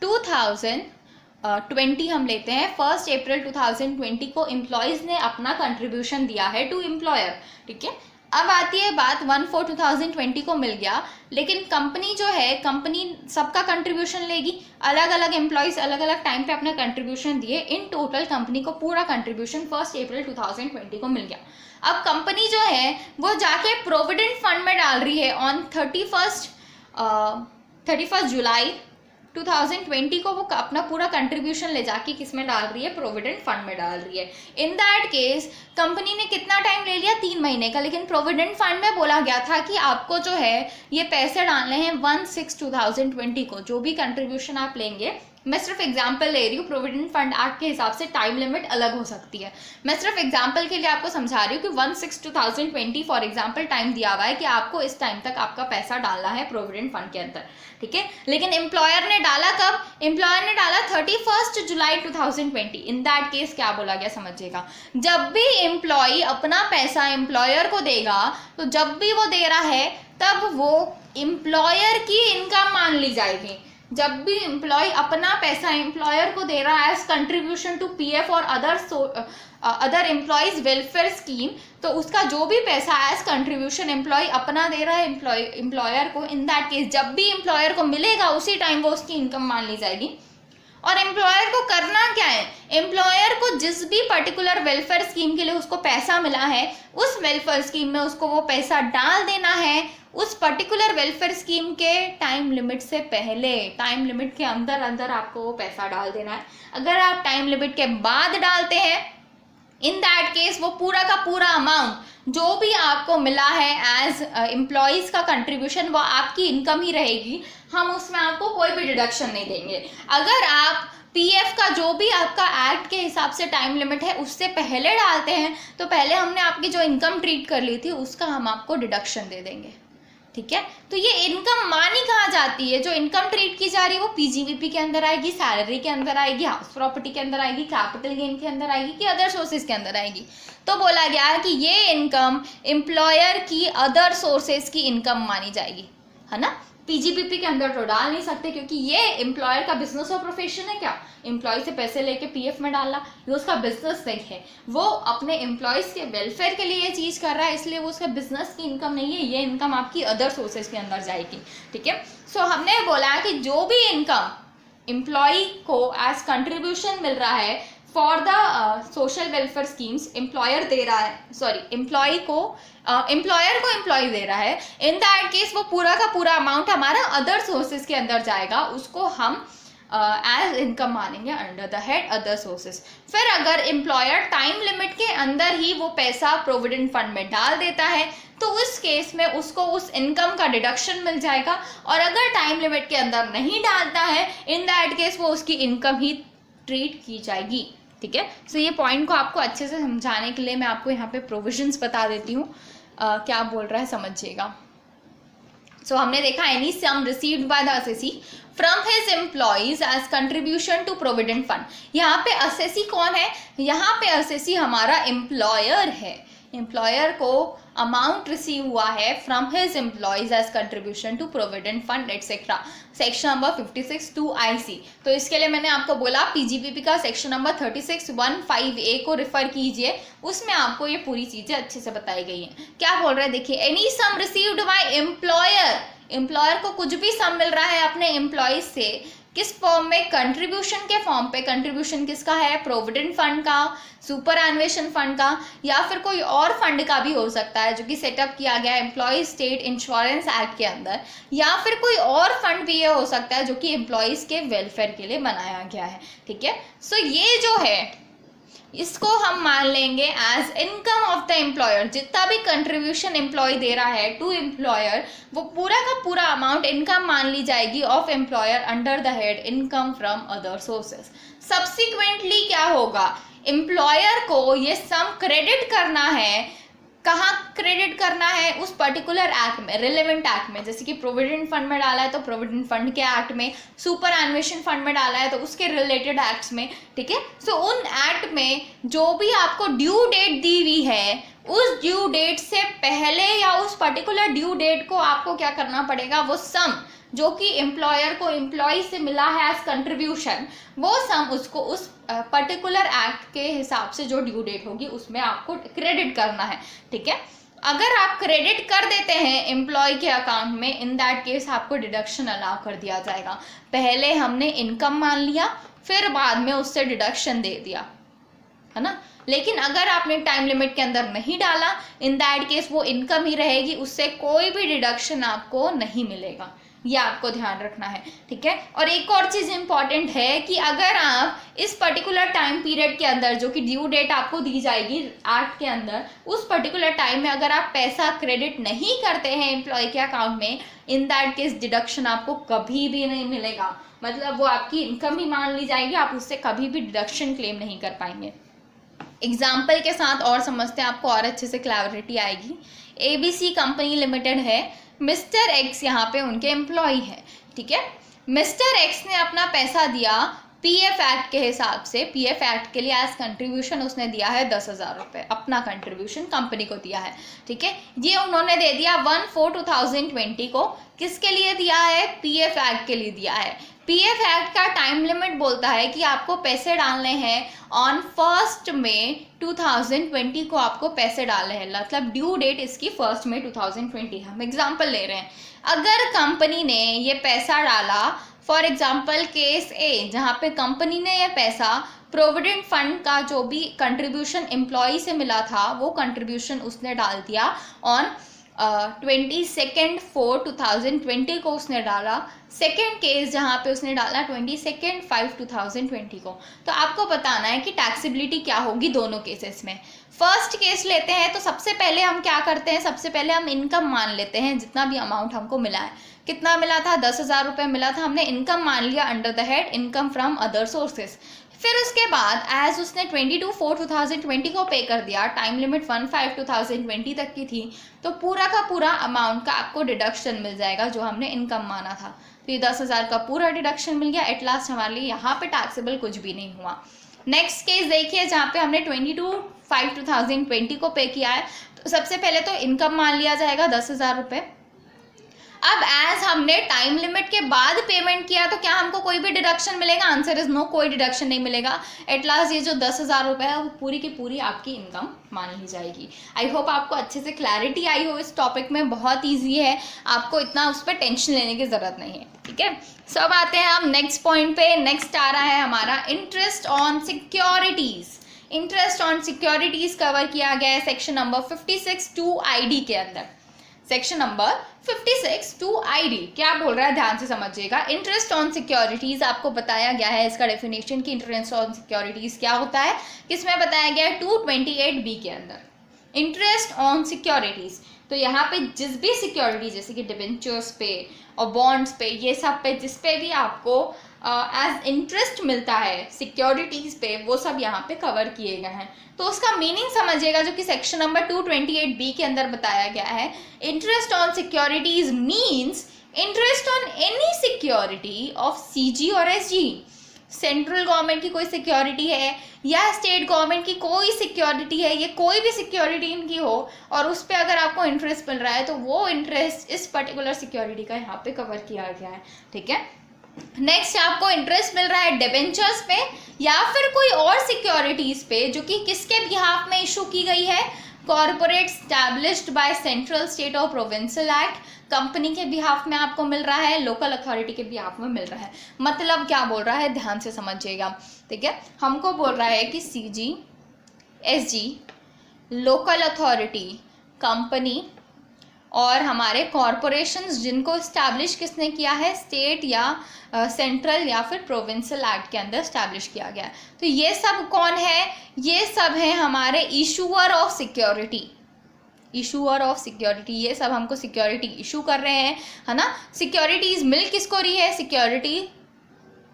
2020 हम लेते हैं, 1 अप्रैल 2020 को एम्प्लॉयज़ ने अपना कंट्रीब्यूशन दिया है टू एम्प्लॉयर। ठीक है, अब आती है बात 1/4/2020 को मिल गया, लेकिन कंपनी जो है, कंपनी सबका कंट्रीब्यूशन लेगी, अलग अलग एम्प्लॉयज अलग अलग टाइम पे अपना कंट्रीब्यूशन दिए, इन टोटल कंपनी को पूरा कंट्रीब्यूशन 1 अप्रैल 2020 को मिल गया। अब कंपनी जो है वो जाके प्रोविडेंट फंड में डाल रही है ऑन 31 जुलाई 2020 को, वो अपना पूरा कंट्रीब्यूशन ले जाके किस में डाल रही है, प्रोविडेंट फंड में डाल रही है। इन दैट केस कंपनी ने कितना टाइम ले लिया, 3 महीने का, लेकिन प्रोविडेंट फंड में बोला गया था कि आपको जो है ये पैसे डालने हैं 1/6/2020 को, जो भी कंट्रीब्यूशन आप लेंगे। मैं सिर्फ एग्जांपल ले रही हूँ, प्रोविडेंट फंड एक्ट के हिसाब से टाइम लिमिट अलग हो सकती है। मैं सिर्फ एग्जांपल के लिए आपको समझा रही हूँ कि 1/6/2020 फॉर एग्जांपल टाइम दिया हुआ है कि आपको इस टाइम तक आपका पैसा डालना है प्रोविडेंट फंड के अंदर, ठीक है। लेकिन एम्प्लॉयर ने डाला कब, एम्प्लॉयर ने डाला 31 जुलाई 2020। इन दैट केस क्या बोला गया समझिएगा, जब भी एम्प्लॉय अपना पैसा एम्प्लॉयर को देगा, तो जब भी वो दे रहा है तब वो एम्प्लॉयर की इनकम मान ली जाएगी। जब भी एम्प्लॉय अपना पैसा एम्प्लॉयर को दे रहा है एज कंट्रीब्यूशन टू पीएफ और अदर एम्प्लॉयज वेलफेयर स्कीम, तो उसका जो भी पैसा एज कंट्रीब्यूशन एम्प्लॉय अपना दे रहा है एम्प्लॉयर को, इन दैट केस जब भी एम्प्लॉयर को मिलेगा उसी टाइम वो उसकी इनकम मान ली जाएगी। और एम्प्लॉयर को करना क्या है, एम्प्लॉयर को जिस भी पर्टिकुलर वेलफेयर स्कीम के लिए उसको पैसा मिला है, उस वेलफेयर स्कीम में उसको वो पैसा डाल देना है, उस पर्टिकुलर वेलफेयर स्कीम के टाइम लिमिट से पहले, टाइम लिमिट के अंदर अंदर आपको वो पैसा डाल देना है। अगर आप टाइम लिमिट के बाद डालते हैं, इन दैट केस वो पूरा का पूरा अमाउंट जो भी आपको मिला है एज एम्प्लॉयज का कंट्रीब्यूशन, वो आपकी इनकम ही रहेगी, हम उसमें आपको कोई भी डिडक्शन नहीं देंगे। अगर आप पीएफ का जो भी आपका एक्ट के हिसाब से टाइम लिमिट है उससे पहले डालते हैं, तो पहले हमने आपकी जो इनकम ट्रीट कर ली थी उसका हम आपको डिडक्शन दे देंगे, ठीक है। तो ये इनकम मानी कहाँ जाती है, जो इनकम ट्रीट की जा रही है वो पीजीवीपी के अंदर आएगी, सैलरी के अंदर आएगी, हाउस प्रॉपर्टी के अंदर आएगी, कैपिटल गेन के अंदर आएगी, कि अदर सोर्सेज के अंदर आएगी। तो बोला गया है कि ये इनकम एम्प्लॉयर की अदर सोर्सेज की इनकम मानी जाएगी, है ना। पीजीबीपी के अंदर तो डाल नहीं सकते, क्योंकि ये एम्प्लॉयर का बिजनेस और प्रोफेशन है। क्या एम्प्लॉय से पैसे लेके पीएफ में डालना, ये उसका बिजनेस नहीं है। वो अपने एम्प्लॉयज के वेलफेयर के लिए ये चीज़ कर रहा है, इसलिए वो उसका बिजनेस की इनकम नहीं है, ये इनकम आपकी अदर सोर्सेज के अंदर जाएगी, ठीक है। सो हमने बोला कि जो भी इनकम एम्प्लॉय को एज कंट्रीब्यूशन मिल रहा है for the social welfare schemes, employer दे रहा है, सॉरी एम्प्लॉय को एम्प्लॉय दे रहा है, इन दैट केस वो पूरा का पूरा अमाउंट हमारा अदर सोर्सेज के अंदर जाएगा, उसको हम एज इनकम मानेंगे under the head other sources. फिर अगर एम्प्लॉयर टाइम लिमिट के अंदर ही वो पैसा प्रोविडेंट फंड में डाल देता है, तो उस केस में उसको उस इनकम का डिडक्शन मिल जाएगा, और अगर टाइम लिमिट के अंदर नहीं डालता है, इन दैट केस वो उसकी इनकम ही ट्रीट की जाएगी, ठीक है। सो ये पॉइंट को आपको अच्छे से समझाने के लिए मैं आपको यहाँ पे प्रोविजंस बता देती हूँ, क्या बोल रहा है समझिएगा। सो हमने देखा any sum received by the assessee from his employees as contribution to provident fund. यहाँ पे असेसी कौन है, यहाँ पे असेसी हमारा एम्प्लॉयर है। एम्प्लॉयर को अमाउंट रिसीव हुआ है from his employees as contribution to provident fund etcetera, section number 56(2) IC। तो इसके लिए मैंने आपको बोला पीजीपीपी का सेक्शन नंबर 36(1)(5)(a) को रेफर कीजिए, उसमें आपको ये पूरी चीजें अच्छे से बताई गई हैं। क्या बोल रहे हैं देखिए, any sum received by employer, employer को कुछ भी सम मिल रहा है अपने एम्प्लॉयज से, किस फॉर्म में, कंट्रीब्यूशन के फॉर्म पे। कंट्रीब्यूशन किसका है, प्रोविडेंट फंड का, सुपर एनुएशन फंड का, या फिर कोई और फंड का भी हो सकता है जो कि सेटअप किया गया है एम्प्लॉय स्टेट इंश्योरेंस एक्ट के अंदर, या फिर कोई और फंड भी ये हो सकता है जो कि एम्प्लॉयज के वेलफेयर के लिए बनाया गया है, ठीक है। सो ये जो है इसको हम मान लेंगे as income of the employer. जितना भी कंट्रीब्यूशन एम्प्लॉय दे रहा है टू एम्प्लॉयर, वो पूरा का पूरा अमाउंट इनकम मान ली जाएगी of employer under the head income from other sources. Subsequently क्या होगा, एम्प्लॉयर को ये सम क्रेडिट करना है, कहाँ क्रेडिट करना है, उस पर्टिकुलर एक्ट में, रिलेवेंट एक्ट में। जैसे कि प्रोविडेंट फंड में डाला है तो प्रोविडेंट फंड के एक्ट में, सुपर एनुएशन फंड में डाला है तो उसके रिलेटेड एक्ट्स में, ठीक है। सो उन एक्ट में जो भी आपको ड्यू डेट दी हुई है, उस ड्यू डेट से पहले या उस पर्टिकुलर ड्यू डेट को आपको क्या करना पड़ेगा, वो सम जो कि एम्प्लॉयर को एम्प्लॉय से मिला है एज कंट्रीब्यूशन, वो सम उसको उस पर्टिकुलर एक्ट के हिसाब से जो ड्यू डेट होगी उसमें आपको क्रेडिट करना है, ठीक है। अगर आप क्रेडिट कर देते हैं एम्प्लॉय के अकाउंट में, इन दैट केस आपको डिडक्शन अलाउ कर दिया जाएगा। पहले हमने इनकम मान लिया, फिर बाद में उससे डिडक्शन दे दिया, है ना। लेकिन अगर आपने टाइम लिमिट के अंदर नहीं डाला, इन दैट केस वो इनकम ही रहेगी, उससे कोई भी डिडक्शन आपको नहीं मिलेगा। ये आपको ध्यान रखना है, ठीक है। और एक और चीज़ इंपॉर्टेंट है कि अगर आप इस पर्टिकुलर टाइम पीरियड के अंदर, जो कि ड्यू डेट आपको दी जाएगी एक्ट के अंदर, उस पर्टिकुलर टाइम में अगर आप पैसा क्रेडिट नहीं करते हैं एम्प्लॉय के अकाउंट में, इन दैट केस डिडक्शन आपको कभी भी नहीं मिलेगा। मतलब वो आपकी इनकम ही मान ली जाएगी, आप उससे कभी भी डिडक्शन क्लेम नहीं कर पाएंगे। एग्जाम्पल के साथ और समझते हैं, आपको और अच्छे से क्लैरिटी आएगी। ABC कंपनी लिमिटेड है, मिस्टर एक्स यहाँ पे उनके एम्प्लॉय है, ठीक है। मिस्टर एक्स ने अपना पैसा दिया PF एक्ट के हिसाब से, PF एक्ट के लिए एज कंट्रीब्यूशन उसने दिया है 10,000 रुपये, अपना कंट्रीब्यूशन कंपनी को दिया है, ठीक है। ये उन्होंने दे दिया 1/4/2020 को। किसके लिए दिया है? PF एक्ट के लिए दिया है। PF एक्ट का टाइम लिमिट बोलता है कि आपको पैसे डालने हैं ऑन 1 मई 2020 को, आपको पैसे डालने हैं, मतलब ड्यू डेट इसकी 1 मई 2020। हम एग्जाम्पल ले रहे हैं, अगर कंपनी ने ये पैसा डाला, फॉर एग्जाम्पल केस ए, जहाँ पे कंपनी ने ये पैसा प्रोविडेंट फंड का जो भी कंट्रीब्यूशन एम्प्लॉय से मिला था, वो कंट्रीब्यूशन उसने डाल दिया ऑन 22/4/2020 को उसने डाला। सेकेंड केस जहाँ पे उसने डाला 22/5/2020 को। तो आपको बताना है कि टैक्सेबिलिटी क्या होगी दोनों केसेस में। फर्स्ट केस लेते हैं तो सबसे पहले हम क्या करते हैं, सबसे पहले हम इनकम मान लेते हैं, जितना भी अमाउंट हमको मिला है। कितना मिला था? 10,000 रुपये मिला था, हमने इनकम मान लिया under the head income from other sources. फिर उसके बाद एज उसने 22/4/2020 को पे कर दिया, टाइम लिमिट 1/5/2020 तक की थी, तो पूरा का पूरा अमाउंट का आपको डिडक्शन मिल जाएगा जो हमने इनकम माना था। तो ये 10,000 का पूरा डिडक्शन मिल गया। एट लास्ट हमारे लिए यहाँ पे टैक्सेबल कुछ भी नहीं हुआ। नेक्स्ट केस देखिए, जहाँ पे हमने 22/5/2020 को पे किया है, तो सबसे पहले तो इनकम मान लिया जाएगा 10,000 रुपये। अब एज हमने टाइम लिमिट के बाद पेमेंट किया, तो क्या हमको कोई भी डिडक्शन मिलेगा? आंसर इज नो, कोई डिडक्शन नहीं मिलेगा। एट लास्ट ये जो 10,000 रुपये है वो पूरी की पूरी आपकी इनकम मान ली जाएगी। आई होप आपको अच्छे से क्लैरिटी आई हो इस टॉपिक में। बहुत ईजी है, आपको इतना उस पर टेंशन लेने की ज़रूरत नहीं है, ठीक है। सो अब आते हैं हम नेक्स्ट पॉइंट पे। नेक्स्ट आ रहा है हमारा interest on securities. Interest on securities cover किया गया है सेक्शन नंबर 56(2)ID के अंदर। सेक्शन नंबर 56(2)ID क्या बोल रहा है, ध्यान से समझिएगा। इंटरेस्ट ऑन सिक्योरिटीज आपको बताया गया है, इसका डेफिनेशन कि इंटरेस्ट ऑन सिक्योरिटीज क्या होता है, किसमें बताया गया है 228B के अंदर। इंटरेस्ट ऑन सिक्योरिटीज, तो यहाँ पे जिस भी सिक्योरिटी, जैसे कि डिबेंचर्स पे और बॉन्ड्स पे, ये सब पे जिस पे भी आपको एज इंटरेस्ट मिलता है सिक्योरिटीज पे, वो सब यहाँ पे कवर किए गए हैं। तो उसका मीनिंग समझिएगा, जो कि सेक्शन नंबर 228B के अंदर बताया गया है। Interest on securities means interest on any security of CG और SG। सेंट्रल गवर्नमेंट की कोई सिक्योरिटी है या स्टेट गवर्नमेंट की कोई सिक्योरिटी है, ये कोई भी सिक्योरिटी इनकी हो, और उस पर अगर आपको इंटरेस्ट मिल रहा है, तो वो इंटरेस्ट इस पर्टिकुलर सिक्योरिटी का यहाँ पे कवर किया गया है, ठीक है। नेक्स्ट आपको इंटरेस्ट मिल रहा है डिबेंचर्स पे या फिर कोई और सिक्योरिटीज पे, जो कि किसके बिहाफ में इशू की गई है, corporate established by central, state और प्रोविंशियल एक्ट। कंपनी के बिहाफ में आपको मिल रहा है, लोकल अथॉरिटी के बिहाफ में मिल रहा है। मतलब क्या बोल रहा है, ध्यान से समझिएगा, ठीक है। हमको बोल रहा है कि CG, SG, local authority, company और हमारे कॉरपोरेशंस, जिनको इस्टेब्लिश किसने किया है, स्टेट या सेंट्रल या फिर प्रोविंशियल एक्ट के अंदर इस्टेब्लिश किया गया। तो ये सब कौन है? ये सब है हमारे issuer of security. Issuer of security, ये सब हमको सिक्योरिटी इशू कर रहे हैं, है ना। सिक्योरिटीज मिल किसको रही है? सिक्योरिटी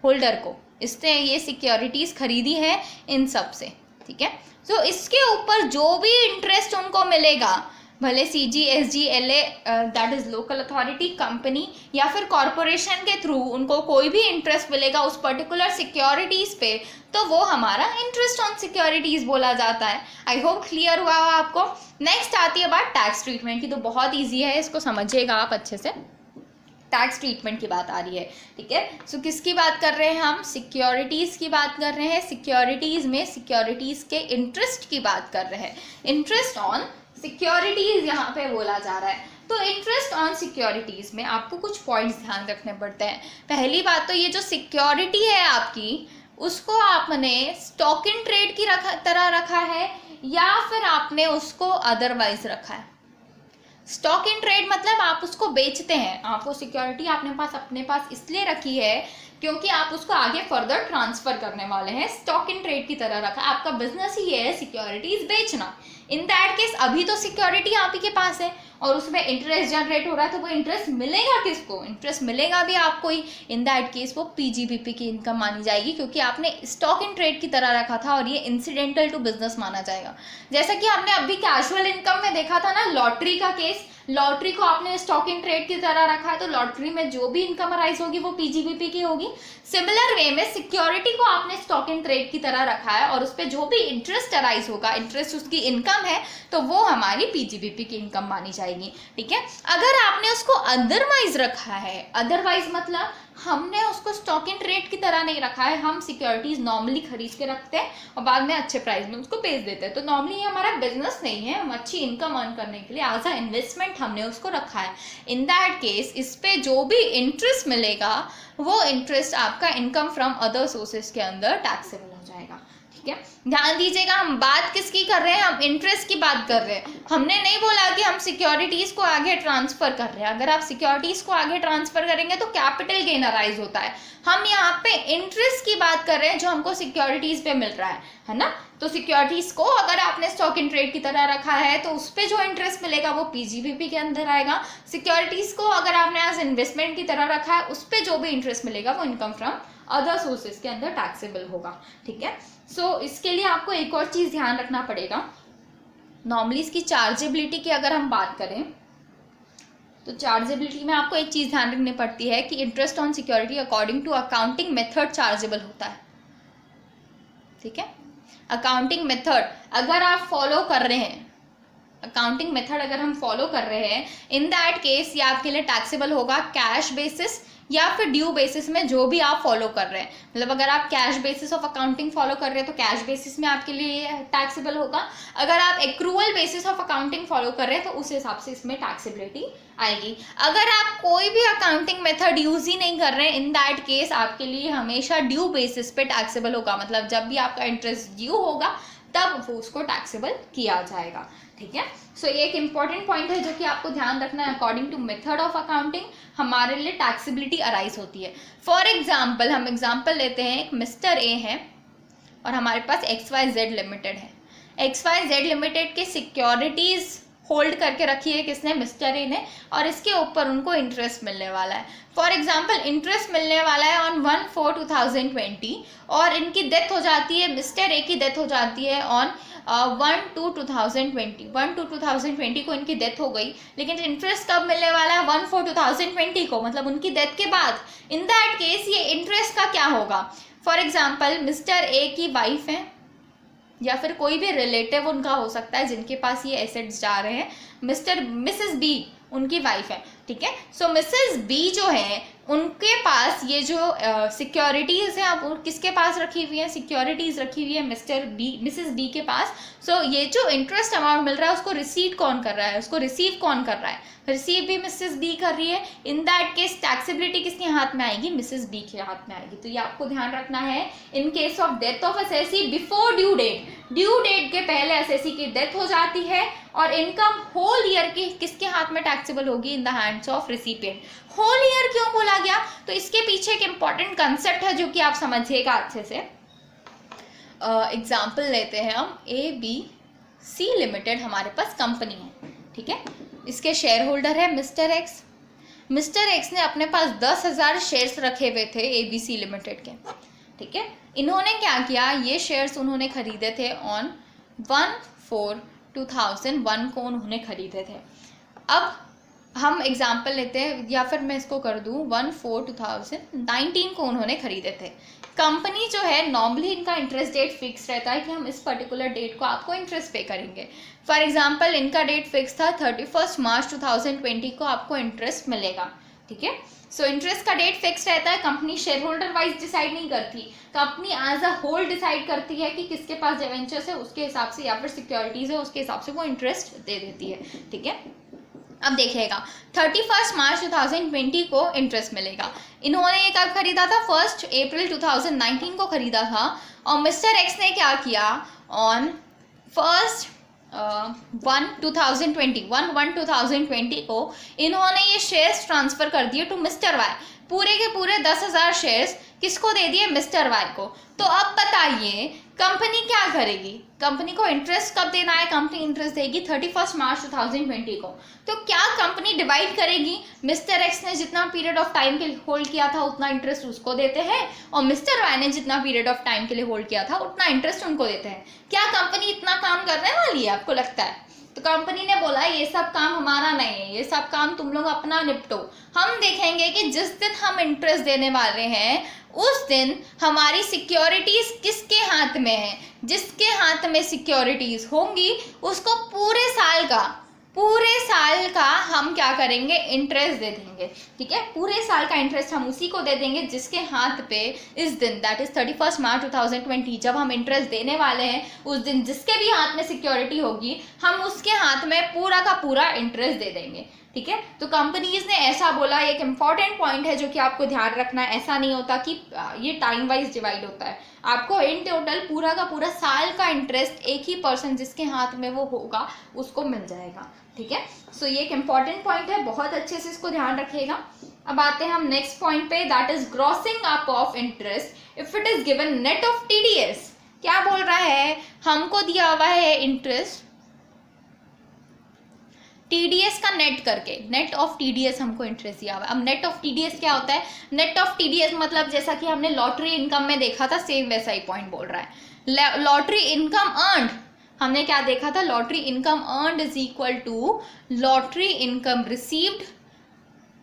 होल्डर को। इसने ये सिक्योरिटीज खरीदी है इन सब से, ठीक है। तो इसके ऊपर जो भी इंटरेस्ट उनको मिलेगा, भले CG, SG, LA that is local authority, company या फिर कॉरपोरेशन के थ्रू उनको कोई भी इंटरेस्ट मिलेगा उस पर्टिकुलर सिक्योरिटीज पे, तो वो हमारा इंटरेस्ट ऑन सिक्योरिटीज बोला जाता है। आई होप क्लियर हुआ हो आपको। नेक्स्ट आती है बात टैक्स ट्रीटमेंट की, तो बहुत ईजी है, इसको समझिएगा आप अच्छे से। टैक्स ट्रीटमेंट की बात आ रही है, ठीक है। सो किसकी बात कर रहे हैं हम? सिक्योरिटीज़ की बात कर रहे हैं। सिक्योरिटीज़ में सिक्योरिटीज़ के इंटरेस्ट की बात कर रहे हैं। इंटरेस्ट ऑन सिक्योरिटीज यहाँ पे बोला जा रहा है। तो इंटरेस्ट ऑन सिक्योरिटीज में आपको कुछ पॉइंट्स ध्यान रखने पड़ते हैं। पहली बात तो ये जो सिक्योरिटी है आपकी, उसको आपने स्टॉक इन ट्रेड की तरह रखा है या फिर आपने उसको अदरवाइज रखा है। स्टॉक इन ट्रेड मतलब आप उसको बेचते हैं, आपको सिक्योरिटी आपने अपने पास इसलिए रखी है क्योंकि आप उसको आगे फर्दर ट्रांसफर करने वाले हैं। स्टॉक इन ट्रेड की तरह रखा, आपका बिजनेस ही है सिक्योरिटीज बेचना। इन दैट केस अभी तो सिक्योरिटी आप ही के पास है और उसमें इंटरेस्ट जनरेट हो रहा है, तो वो इंटरेस्ट मिलेगा किसको? इंटरेस्ट मिलेगा भी आपको ही। इन दैट केस वो पीजीबीपी की इनकम मानी जाएगी क्योंकि आपने स्टॉक इन ट्रेड की तरह रखा था और ये इंसिडेंटल टू बिजनेस माना जाएगा। जैसा कि हमने अभी कैजुअल इनकम में देखा था ना, लॉटरी का केस, लॉटरी को आपने स्टॉक इन ट्रेड की तरह रखा है तो लॉटरी में जो भी इनकम अराइज होगी वो पीजीबीपी की होगी। सिमिलर वे में सिक्योरिटी को आपने स्टॉक इन ट्रेड की तरह रखा है और उस पर जो भी इंटरेस्ट अराइज होगा, इंटरेस्ट उसकी इनकम है, तो वो हमारी पीजीबीपी की इनकम मानी जाएगी। ठीक है। अगर आपने उसको अदरवाइज रखा है, अदरवाइज मतलब हमने उसको स्टॉक इन ट्रेड की तरह नहीं रखा है, हम सिक्योरिटीज नॉर्मली खरीद के रखते हैं और बाद में अच्छे प्राइस में उसको बेच देते हैं, तो नॉर्मली ये हमारा बिजनेस नहीं है, हम अच्छी इनकम अर्न करने के लिए एज अ इन्वेस्टमेंट हमने उसको रखा है। इन दैट केस इस पे जो भी इंटरेस्ट मिलेगा वो इंटरेस्ट आपका इनकम फ्रॉम अदर सोर्सेज के अंदर टैक्सेबल हो जाएगा। ठीक है, ध्यान दीजिएगा, हम बात किसकी कर रहे हैं? हम इंटरेस्ट की बात कर रहे हैं। हमने नहीं बोला कि हम सिक्योरिटीज को आगे ट्रांसफर कर रहे हैं। अगर आप सिक्योरिटीज को आगे ट्रांसफर करेंगे तो कैपिटल गेन अराइज होता है। हम यहाँ पे इंटरेस्ट की बात कर रहे हैं जो हमको सिक्योरिटीज पे मिल रहा है ना। तो सिक्योरिटीज को अगर आपने स्टॉक इन ट्रेड की तरह रखा है तो उस पर जो इंटरेस्ट मिलेगा वो पीजीबीपी के अंदर आएगा। सिक्योरिटीज को अगर आपने एज इन्वेस्टमेंट की तरह रखा है उस पर जो भी इंटरेस्ट मिलेगा वो इनकम फ्रॉम अदर सोर्सेज के अंदर टैक्सेबल होगा। ठीक है। सो इसके लिए आपको एक और चीज ध्यान रखना पड़ेगा। नॉर्मली इसकी चार्जेबिलिटी की अगर हम बात करें तो चार्जेबिलिटी में आपको एक चीज ध्यान रखनी पड़ती है कि interest on security according to accounting method chargeable होता है। ठीक है, अकाउंटिंग मेथड अगर आप फॉलो कर रहे हैं, अकाउंटिंग मेथड अगर हम फॉलो कर रहे हैं, इन दैट केस ये आपके लिए टैक्सेबल होगा कैश बेसिस या फिर ड्यू बेसिस में, जो भी आप फॉलो कर रहे हैं। मतलब अगर आप cash basis of accounting follow कर रहे हैं तो कैश बेसिस में आपके लिए टैक्सेबल होगा। अगर आप accrual basis of accounting follow कर रहे हैं तो उस हिसाब से इसमें टैक्सेबिलिटी आएगी। अगर आप कोई भी अकाउंटिंग मेथड यूज ही नहीं कर रहे हैं, इन दैट केस आपके लिए हमेशा ड्यू बेसिस पे टैक्सेबल होगा। मतलब जब भी आपका इंटरेस्ट ड्यू होगा तब वो उसको टैक्सेबल किया जाएगा। ठीक है, सो ये एक इंपॉर्टेंट पॉइंट है जो कि आपको ध्यान रखना है। According to method of accounting हमारे लिए टैक्सेबिलिटी अराइज होती है। फॉर एग्जाम्पल, हम एग्जाम्पल लेते हैं, एक मिस्टर ए है और हमारे पास XYZ लिमिटेड है। XYZ लिमिटेड के सिक्योरिटीज होल्ड करके रखी है किसने? मिस्टर ए ने, और इसके ऊपर उनको इंटरेस्ट मिलने वाला है। फॉर एग्जाम्पल इंटरेस्ट मिलने वाला है ऑन 1/4/2020 और इनकी डेथ हो जाती है, मिस्टर ए की डेथ हो जाती है ऑन 1/2/2020। 1/2/2020 को इनकी डेथ हो गई, लेकिन इंटरेस्ट कब मिलने वाला है? 1/4/2020 को, मतलब उनकी डेथ के बाद। इन दैट केस ये इंटरेस्ट का क्या होगा? फॉर एग्जाम्पल मिस्टर ए की वाइफ है या फिर कोई भी रिलेटिव उनका हो सकता है जिनके पास ये एसेट्स जा रहे हैं। मिसेस बी उनकी वाइफ है। ठीक है, सो मिसेस बी जो है उनके पास ये जो सिक्योरिटीज है, आप किसके पास रखी हुई है? सिक्योरिटीज रखी हुई है मिसेस बी के पास। सो ये जो इंटरेस्ट अमाउंट मिल रहा है उसको रिसीव कौन कर रहा है? उसको रिसीव कौन कर रहा है? रिसीव भी मिसेस बी कर रही है। इन दैट केस टैक्सेबिलिटी किसके हाथ में आएगी? मिसेस बी के हाथ में आएगी। तो ये आपको ध्यान रखना है। In case of death of assessee before due date, due date के पहले एसेसी की डेथ हो जाती है और इनकम होल ईयर की किसके हाथ में टैक्सेबल होगी? In the hands of recipient. Whole year क्यों बोला गया? तो इसके पीछे एक इंपॉर्टेंट कंसेप्ट है जो कि आप समझिएगा अच्छे से। एग्जाम्पल लेते हैं हम, ABC लिमिटेड हमारे पास कंपनी है। ठीक है, इसके शेयर होल्डर है मिस्टर एक्स। मिस्टर एक्स ने अपने पास 10,000 शेयर्स रखे हुए थे ABC लिमिटेड के। ठीक है, इन्होंने क्या किया? ये शेयर्स उन्होंने खरीदे थे ऑन 1/4/2001 को उन्होंने खरीदे थे। अब हम एग्जाम्पल लेते हैं, या फिर मैं इसको कर दूं 1/4/2019 को उन्होंने खरीदे थे। कंपनी जो है नॉर्मली इनका इंटरेस्ट डेट फिक्स रहता है कि हम इस पर्टिकुलर डेट को आपको इंटरेस्ट पे करेंगे। फॉर एग्जांपल इनका डेट फिक्स था 31 मार्च 2020 को आपको इंटरेस्ट मिलेगा। ठीक है। सो इंटरेस्ट का डेट फिक्स रहता है, company share holder wise decide नहीं करती, company as a whole decide करती है कि किसके पास डिवेंचर्स है उसके हिसाब से, या फिर सिक्योरिटीज है उसके हिसाब से वो इंटरेस्ट दे देती है, ठीक है। अब देखिएगा 31 मार्च 2020 को इंटरेस्ट मिलेगा। इन्होंने ये कब खरीदा था? 1 अप्रैल 2019 को खरीदा था। और मिस्टर एक्स ने क्या किया? ऑन 1/1/2020 को इन्होंने ये शेयर्स ट्रांसफर कर दिए टू मिस्टर वाई। पूरे के पूरे 10,000 शेयर्स किसको दे दिए? मिस्टर वाई को। तो अब बताइए कंपनी क्या करेगी? कंपनी को इंटरेस्ट कब देना है? कंपनी इंटरेस्ट देगी 31 मार्च 2020 को। तो क्या कंपनी डिवाइड करेगी? मिस्टर एक्स ने जितना पीरियड ऑफ टाइम के लिए होल्ड किया था उतना इंटरेस्ट उसको देते हैं, और मिस्टर वाई ने जितना पीरियड ऑफ टाइम के लिए होल्ड किया था उतना इंटरेस्ट उनको देते हैं। क्या कंपनी इतना काम करने वाली है आपको लगता है? तो कंपनी ने बोला ये सब काम हमारा नहीं है, ये सब काम तुम लोग अपना निपटो। हम देखेंगे कि जिस दिन हम इंटरेस्ट देने वाले हैं उस दिन हमारी सिक्योरिटीज किसके हाथ में है। जिसके हाथ में सिक्योरिटीज होंगी उसको पूरे साल का हम क्या करेंगे? इंटरेस्ट दे देंगे, ठीक है। पूरे साल का इंटरेस्ट हम उसी को दे देंगे जिसके हाथ पे इस दिन, दैट इज 31 मार्च 2020, जब हम इंटरेस्ट देने वाले हैं उस दिन जिसके भी हाथ में सिक्योरिटी होगी हम उसके हाथ में पूरा का पूरा इंटरेस्ट दे देंगे, ठीक है। तो कंपनीज ने ऐसा बोला। एक इंपॉर्टेंट पॉइंट है जो कि आपको ध्यान रखना है, ऐसा नहीं होता कि ये टाइम वाइज डिवाइड होता है। आपको इन टोटल पूरा का पूरा साल का इंटरेस्ट एक ही पर्सन जिसके हाथ में वो होगा उसको मिल जाएगा, ठीक है। सो ये एक इंपॉर्टेंट पॉइंट है, बहुत अच्छे से इसको ध्यान रखिएगा। अब आते हैं हम नेक्स्ट पॉइंट पे, that is grossing up of interest if it is given net of TDS. क्या बोल रहा है? हमको दिया हुआ है इंटरेस्ट टीडीएस का नेट करके, नेट ऑफ टीडीएस हमको इंटरेस्ट दिया हुआ है। अब नेट ऑफ टीडीएस क्या होता है? नेट ऑफ टीडीएस मतलब जैसा कि हमने लॉटरी इनकम में देखा था, सेम वैसा ही पॉइंट बोल रहा है। लॉटरी इनकम अर्न्ड, हमने क्या देखा था? Lottery income earned is equal to lottery income received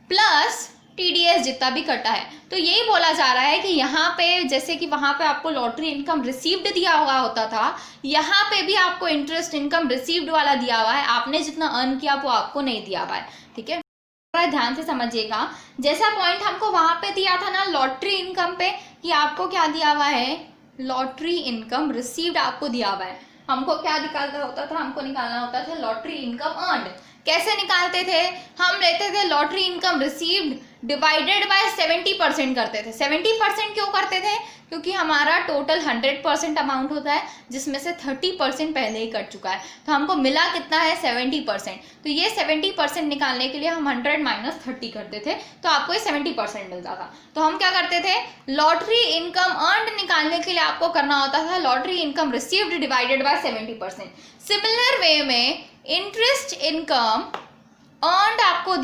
plus TDS जितना भी कटा है। तो यही बोला जा रहा है कि यहाँ पे जैसे कि वहां पे आपको लॉटरी इनकम रिसीव्ड दिया हुआ होता था, यहाँ पे भी आपको इंटरेस्ट इनकम रिसीव्ड वाला दिया हुआ है। आपने जितना अर्न किया वो आपको नहीं दिया हुआ है, ठीक है। थोड़ा ध्यान से समझिएगा। जैसा पॉइंट हमको वहां पे दिया था ना लॉटरी इनकम पे, कि आपको क्या दिया हुआ है? लॉटरी इनकम रिसीव्ड आपको दिया हुआ है। हमको क्या निकालना होता था? हमको निकालना होता था लॉटरी इनकम अर्न्ड। कैसे निकालते थे? हम लेते थे lottery income received divided bye 70% करते थे। 70% क्यों करते थे? क्योंकि हमारा टोटल 100% अमाउंट होता है जिसमें से 30% पहले ही कट चुका है, तो हमको मिला कितना है? 70%। तो ये 70% निकालने के लिए हम 100 माइनस 30 करते थे, तो आपको ये 70% मिलता था। तो हम क्या करते थे? लॉटरी इनकम अर्न्ड निकालने के लिए आपको करना होता था lottery income received divided bye 70%। Similar way में इंटरेस्ट इनकम अर्न्ड आपको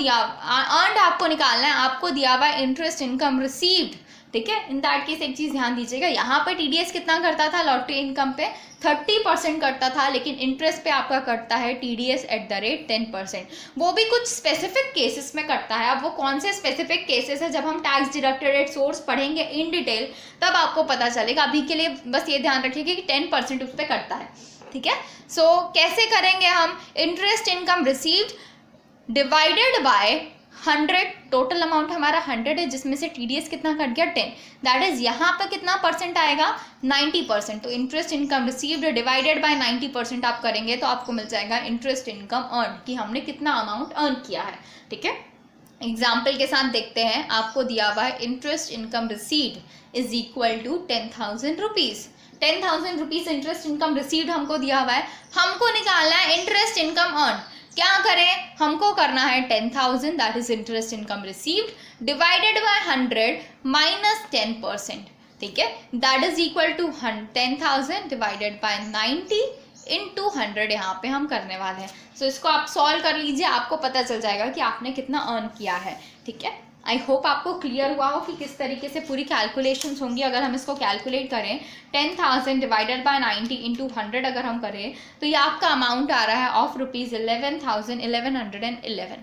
निकालना है, आपको दिया हुआ इंटरेस्ट इनकम रिसीव्ड, ठीक है। इन दैट केस एक चीज ध्यान दीजिएगा, यहाँ पे टीडीएस कितना करता था? लॉटरी इनकम पे 30% कटता था, लेकिन इंटरेस्ट पे आपका कटता है टीडीएस एट द रेट 10%। वो भी कुछ स्पेसिफिक केसेस में कटता है। अब वो कौन से स्पेसिफिक केसेस है, जब हम टैक्स डिडक्टेड एट सोर्स पढ़ेंगे इन डिटेल तब आपको पता चलेगा। अभी के लिए बस ये ध्यान रखिएगा कि 10% उस पर कटता है, ठीक है। सो कैसे करेंगे हम? Interest income received divided by 100, total amount हमारा 100 है जिसमें से टीडीएस कितना कट गया? 10, दैट इज यहाँ पे कितना परसेंट आएगा? 90%। तो interest income received divided by 90% आप करेंगे तो आपको मिल जाएगा इंटरेस्ट इनकम अर्न, कि हमने कितना अमाउंट अर्न किया है, ठीक है। एग्जाम्पल के साथ देखते हैं। आपको दिया हुआ है interest income received is equal to 10,000 rupees. 10,000 rupees interest income received हमको दिया हुआ है, हमको निकालना है इंटरेस्ट इनकम अर्न। क्या करें? हमको करना है 10,000 that is interest income received divided by 100 minus 10%, ठीक है। That is equal to 10,000 divided by 90 into 100 यहाँ पे हम करने वाले हैं। सो इसको आप सॉल्व कर लीजिए, आपको पता चल जाएगा कि आपने कितना अर्न किया है, ठीक है। आई होप आपको क्लियर हुआ हो कि किस तरीके से पूरी कैलकुलेशंस होंगी। अगर हम इसको कैलकुलेट करें 10,000 डिवाइडेड बाय 90 इंटू 100 अगर हम करें तो ये आपका अमाउंट आ रहा है ऑफ रुपीज़ 11,1111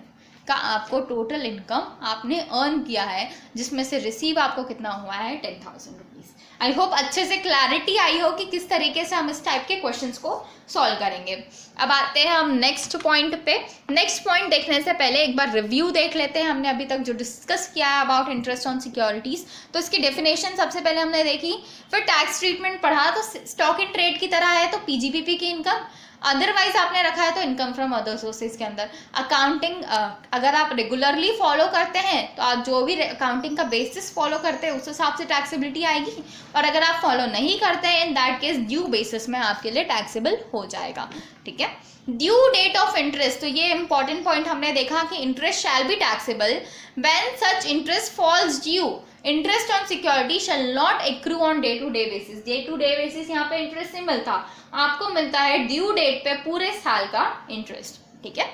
का आपको टोटल इनकम आपने अर्न किया है, जिसमें से रिसीव आपको कितना हुआ है? 10,000 रुपीज़। आई होप अच्छे से क्लैरिटी आई हो कि किस तरीके से हम इस टाइप के क्वेश्चंस को सॉल्व करेंगे। अब आते हैं हम नेक्स्ट पॉइंट पे। नेक्स्ट पॉइंट देखने से पहले एक बार रिव्यू देख लेते हैं हमने अभी तक जो डिस्कस किया है अबाउट इंटरेस्ट ऑन सिक्योरिटीज। तो इसकी डेफिनेशन सबसे पहले हमने देखी, फिर टैक्स ट्रीटमेंट पढ़ा, तो स्टॉक इन ट्रेड की तरह है तो पीजीबीपी की इनकम, अदरवाइज आपने रखा है तो इनकम फ्रॉम अदर सोर्सेज के अंदर। अकाउंटिंग अगर आप रेगुलरली फॉलो करते हैं तो आप जो भी अकाउंटिंग का बेसिस फॉलो करते हैं उस हिसाब से टैक्सेबिलिटी आएगी, और अगर आप फॉलो नहीं करते हैं in that case due basis में आपके लिए टैक्सेबल हो जाएगा। ठीक है, ड्यू डेट ऑफ इंटरेस्ट, तो ये इंपॉर्टेंट पॉइंट हमने देखा कि interest shall be taxable when such interest falls due. Interest on security shall not accrue on day to day basis. Day to day basis यहाँ पे इंटरेस्ट नहीं मिलता, आपको मिलता है ड्यू डेट पे पूरे साल का इंटरेस्ट। ठीक है,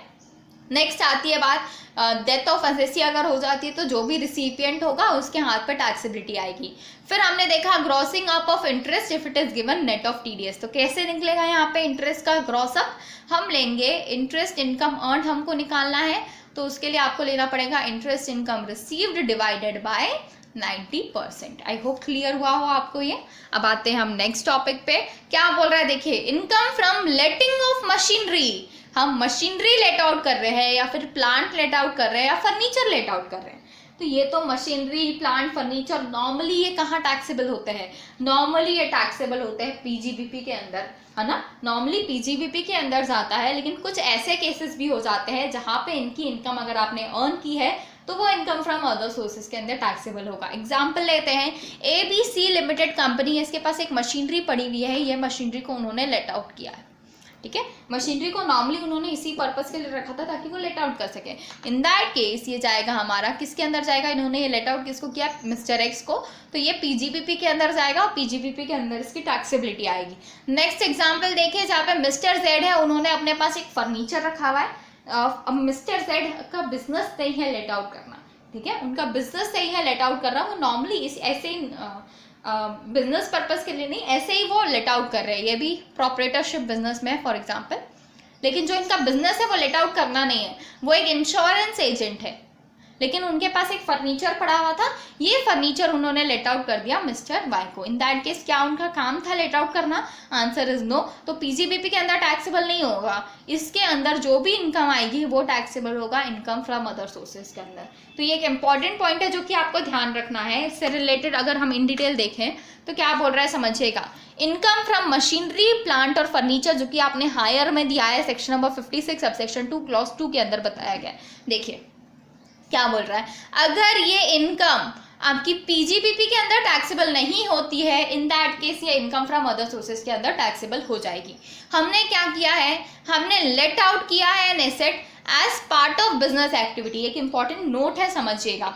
नेक्स्ट आती है बात डेथ ऑफ एसेसी अगर हो जाती है तो जो भी रिसिपिएंट होगा उसके हाथ पे टैक्सेबिलिटी आएगी। फिर हमने देखा grossing up of interest if it is given net of TDS. तो कैसे निकलेगा यहाँ पे इंटरेस्ट का ग्रॉस अप, हम लेंगे इंटरेस्ट इनकम अर्न हमको निकालना है, तो उसके लिए आपको लेना पड़ेगा interest income received divided by 90%। I hope clear हुआ हो आपको ये। अब आते हैं हम नेक्स्ट टॉपिक पे, क्या बोल रहा है देखिए, income from letting of machinery. हम मशीनरी लेट आउट कर रहे हैं या फिर प्लांट लेट आउट कर रहे हैं या फर्नीचर लेट आउट कर रहे हैं, तो ये तो मशीनरी प्लांट फर्नीचर नॉर्मली ये कहाँ टैक्सेबल होते हैं, नॉर्मली ये टैक्सेबल होते हैं पीजीबीपी के अंदर, है ना, नॉर्मली पीजीबीपी के अंदर जाता है। लेकिन कुछ ऐसे केसेस भी हो जाते हैं जहाँ पे इनकी इनकम अगर आपने अर्न की है तो वो इनकम फ्रॉम अदर सोर्सेज के अंदर टैक्सेबल होगा। एग्जाम्पल लेते हैं, ABC लिमिटेड कंपनी है, इसके पास एक मशीनरी पड़ी हुई है, ये मशीनरी को उन्होंने लेट आउट किया है। ठीक है, मशीनरी को नॉर्मली उन्होंने इसी पर्पस के लिए रखा था ताकि वो लेट आउट कर सके। इन दैट केस ये जाएगा हमारा किसके अंदर जाएगा, इन्होंने ये लेट आउट किसको किया, मिस्टर एक्स को, तो ये पीजीबीपी के अंदर जाएगा और पीजीबीपी के अंदर इसकी टैक्सेबिलिटी आएगी। नेक्स्ट एग्जाम्पल देखिए जहाँ पे मिस्टर जेड है, उन्होंने अपने पास एक फर्नीचर रखा हुआ है। अब मिस्टर जेड का बिजनेस सही है लेट आउट करना, ठीक है, उनका बिजनेस सही है लेट आउट कर रहा है, वो नॉर्मली इस ऐसे ही बिजनेस पर्पस के लिए नहीं, ऐसे ही वो लेट आउट कर रहे हैं, ये भी प्रोपरेटरशिप बिजनेस में फॉर एग्जांपल। लेकिन जो इनका बिजनेस है वो लेट आउट करना नहीं है, वो एक इंश्योरेंस एजेंट है, लेकिन उनके पास एक फर्नीचर पड़ा हुआ था, ये फर्नीचर उन्होंने लेट आउट कर दिया मिस्टर वाई को। इन दैट केस क्या उनका काम था लेट आउट करना, आंसर इज नो। तो पीजीबीपी के अंदर टैक्सेबल नहीं होगा, इसके अंदर जो भी इनकम आएगी वो टैक्सेबल होगा इनकम फ्रॉम अदर सोर्सेज के अंदर। तो ये एक इंपॉर्टेंट पॉइंट है जो कि आपको ध्यान रखना है। इससे रिलेटेड अगर हम इन डिटेल देखें तो क्या बोल रहा है समझिएगा, इनकम फ्रॉम मशीनरी प्लांट और फर्नीचर जो कि आपने हायर में दिया है section number 56 sub section 2 clause 2 के अंदर बताया गया। देखिए क्या बोल रहा है, अगर ये इनकम आपकी पीजीबीपी के अंदर टैक्सेबल नहीं होती है, इन दैट केस ये इनकम फ्रॉम अदर सोर्सेज के अंदर टैक्सेबल हो जाएगी। हमने क्या किया है, हमने लेट आउट किया है an asset as part of business activity. एक इंपॉर्टेंट नोट है समझिएगा,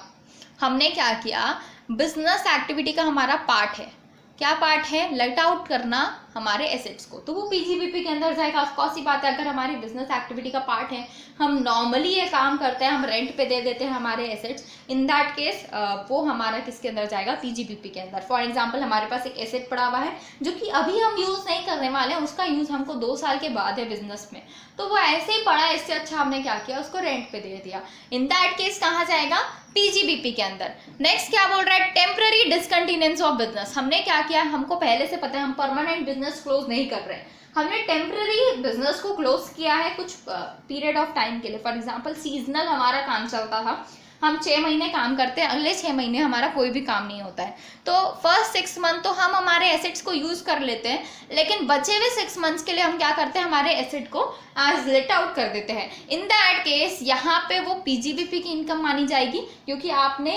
हमने क्या किया, बिजनेस एक्टिविटी का हमारा पार्ट है, क्या पार्ट है, लेट आउट करना हमारे एसेट्स को, तो वो पीजीबीपी के अंदर जाएगा। ऑफ कोर्स ही बात है, अगर हमारी बिजनेस एक्टिविटी का पार्ट है, हम नॉर्मली ये काम करते हैं, हम रेंट पे दे देते हैं हमारे एसेट्स, इन दैट केस वो हमारा किसके अंदर जाएगा, पीजीबीपी के अंदर। फॉर एग्जांपल हमारे पास एक एसेट पड़ा हुआ है जो कि अभी हम यूज़ नहीं करने वाले हैं, उसका यूज़ हमको 2 साल के बाद है बिजनेस में, तो वो ऐसे ही पड़ा है, इससे अच्छा हमने क्या किया, उसको रेंट पे दे दिया। इन दैट केस कहाँ जाएगा, पीजीबीपी के अंदर। नेक्स्ट क्या बोल रहा है, टेम्पररी डिसकंटिन्यूएंस ऑफ बिजनेस। हमने क्या किया, हमको पहले से पता है हम परमानेंट बिजनेस क्लोज नहीं कर रहे हैं, हमने टेम्पररी बिजनेस को क्लोज किया है कुछ पीरियड ऑफ टाइम के लिए। फॉर एग्जांपल सीजनल हमारा काम चलता था, हम 6 महीने काम करते हैं, अगले 6 महीने हमारा कोई भी काम नहीं होता है, तो फर्स्ट 6 मंथ तो हम हमारे एसेट्स को यूज़ कर लेते हैं, लेकिन बचे हुए 6 मंथ्स के लिए हम क्या करते हैं, हमारे एसेट को एज लेट आउट कर देते हैं। इन दैट केस यहाँ पे वो पीजीबीपी की इनकम मानी जाएगी, क्योंकि आपने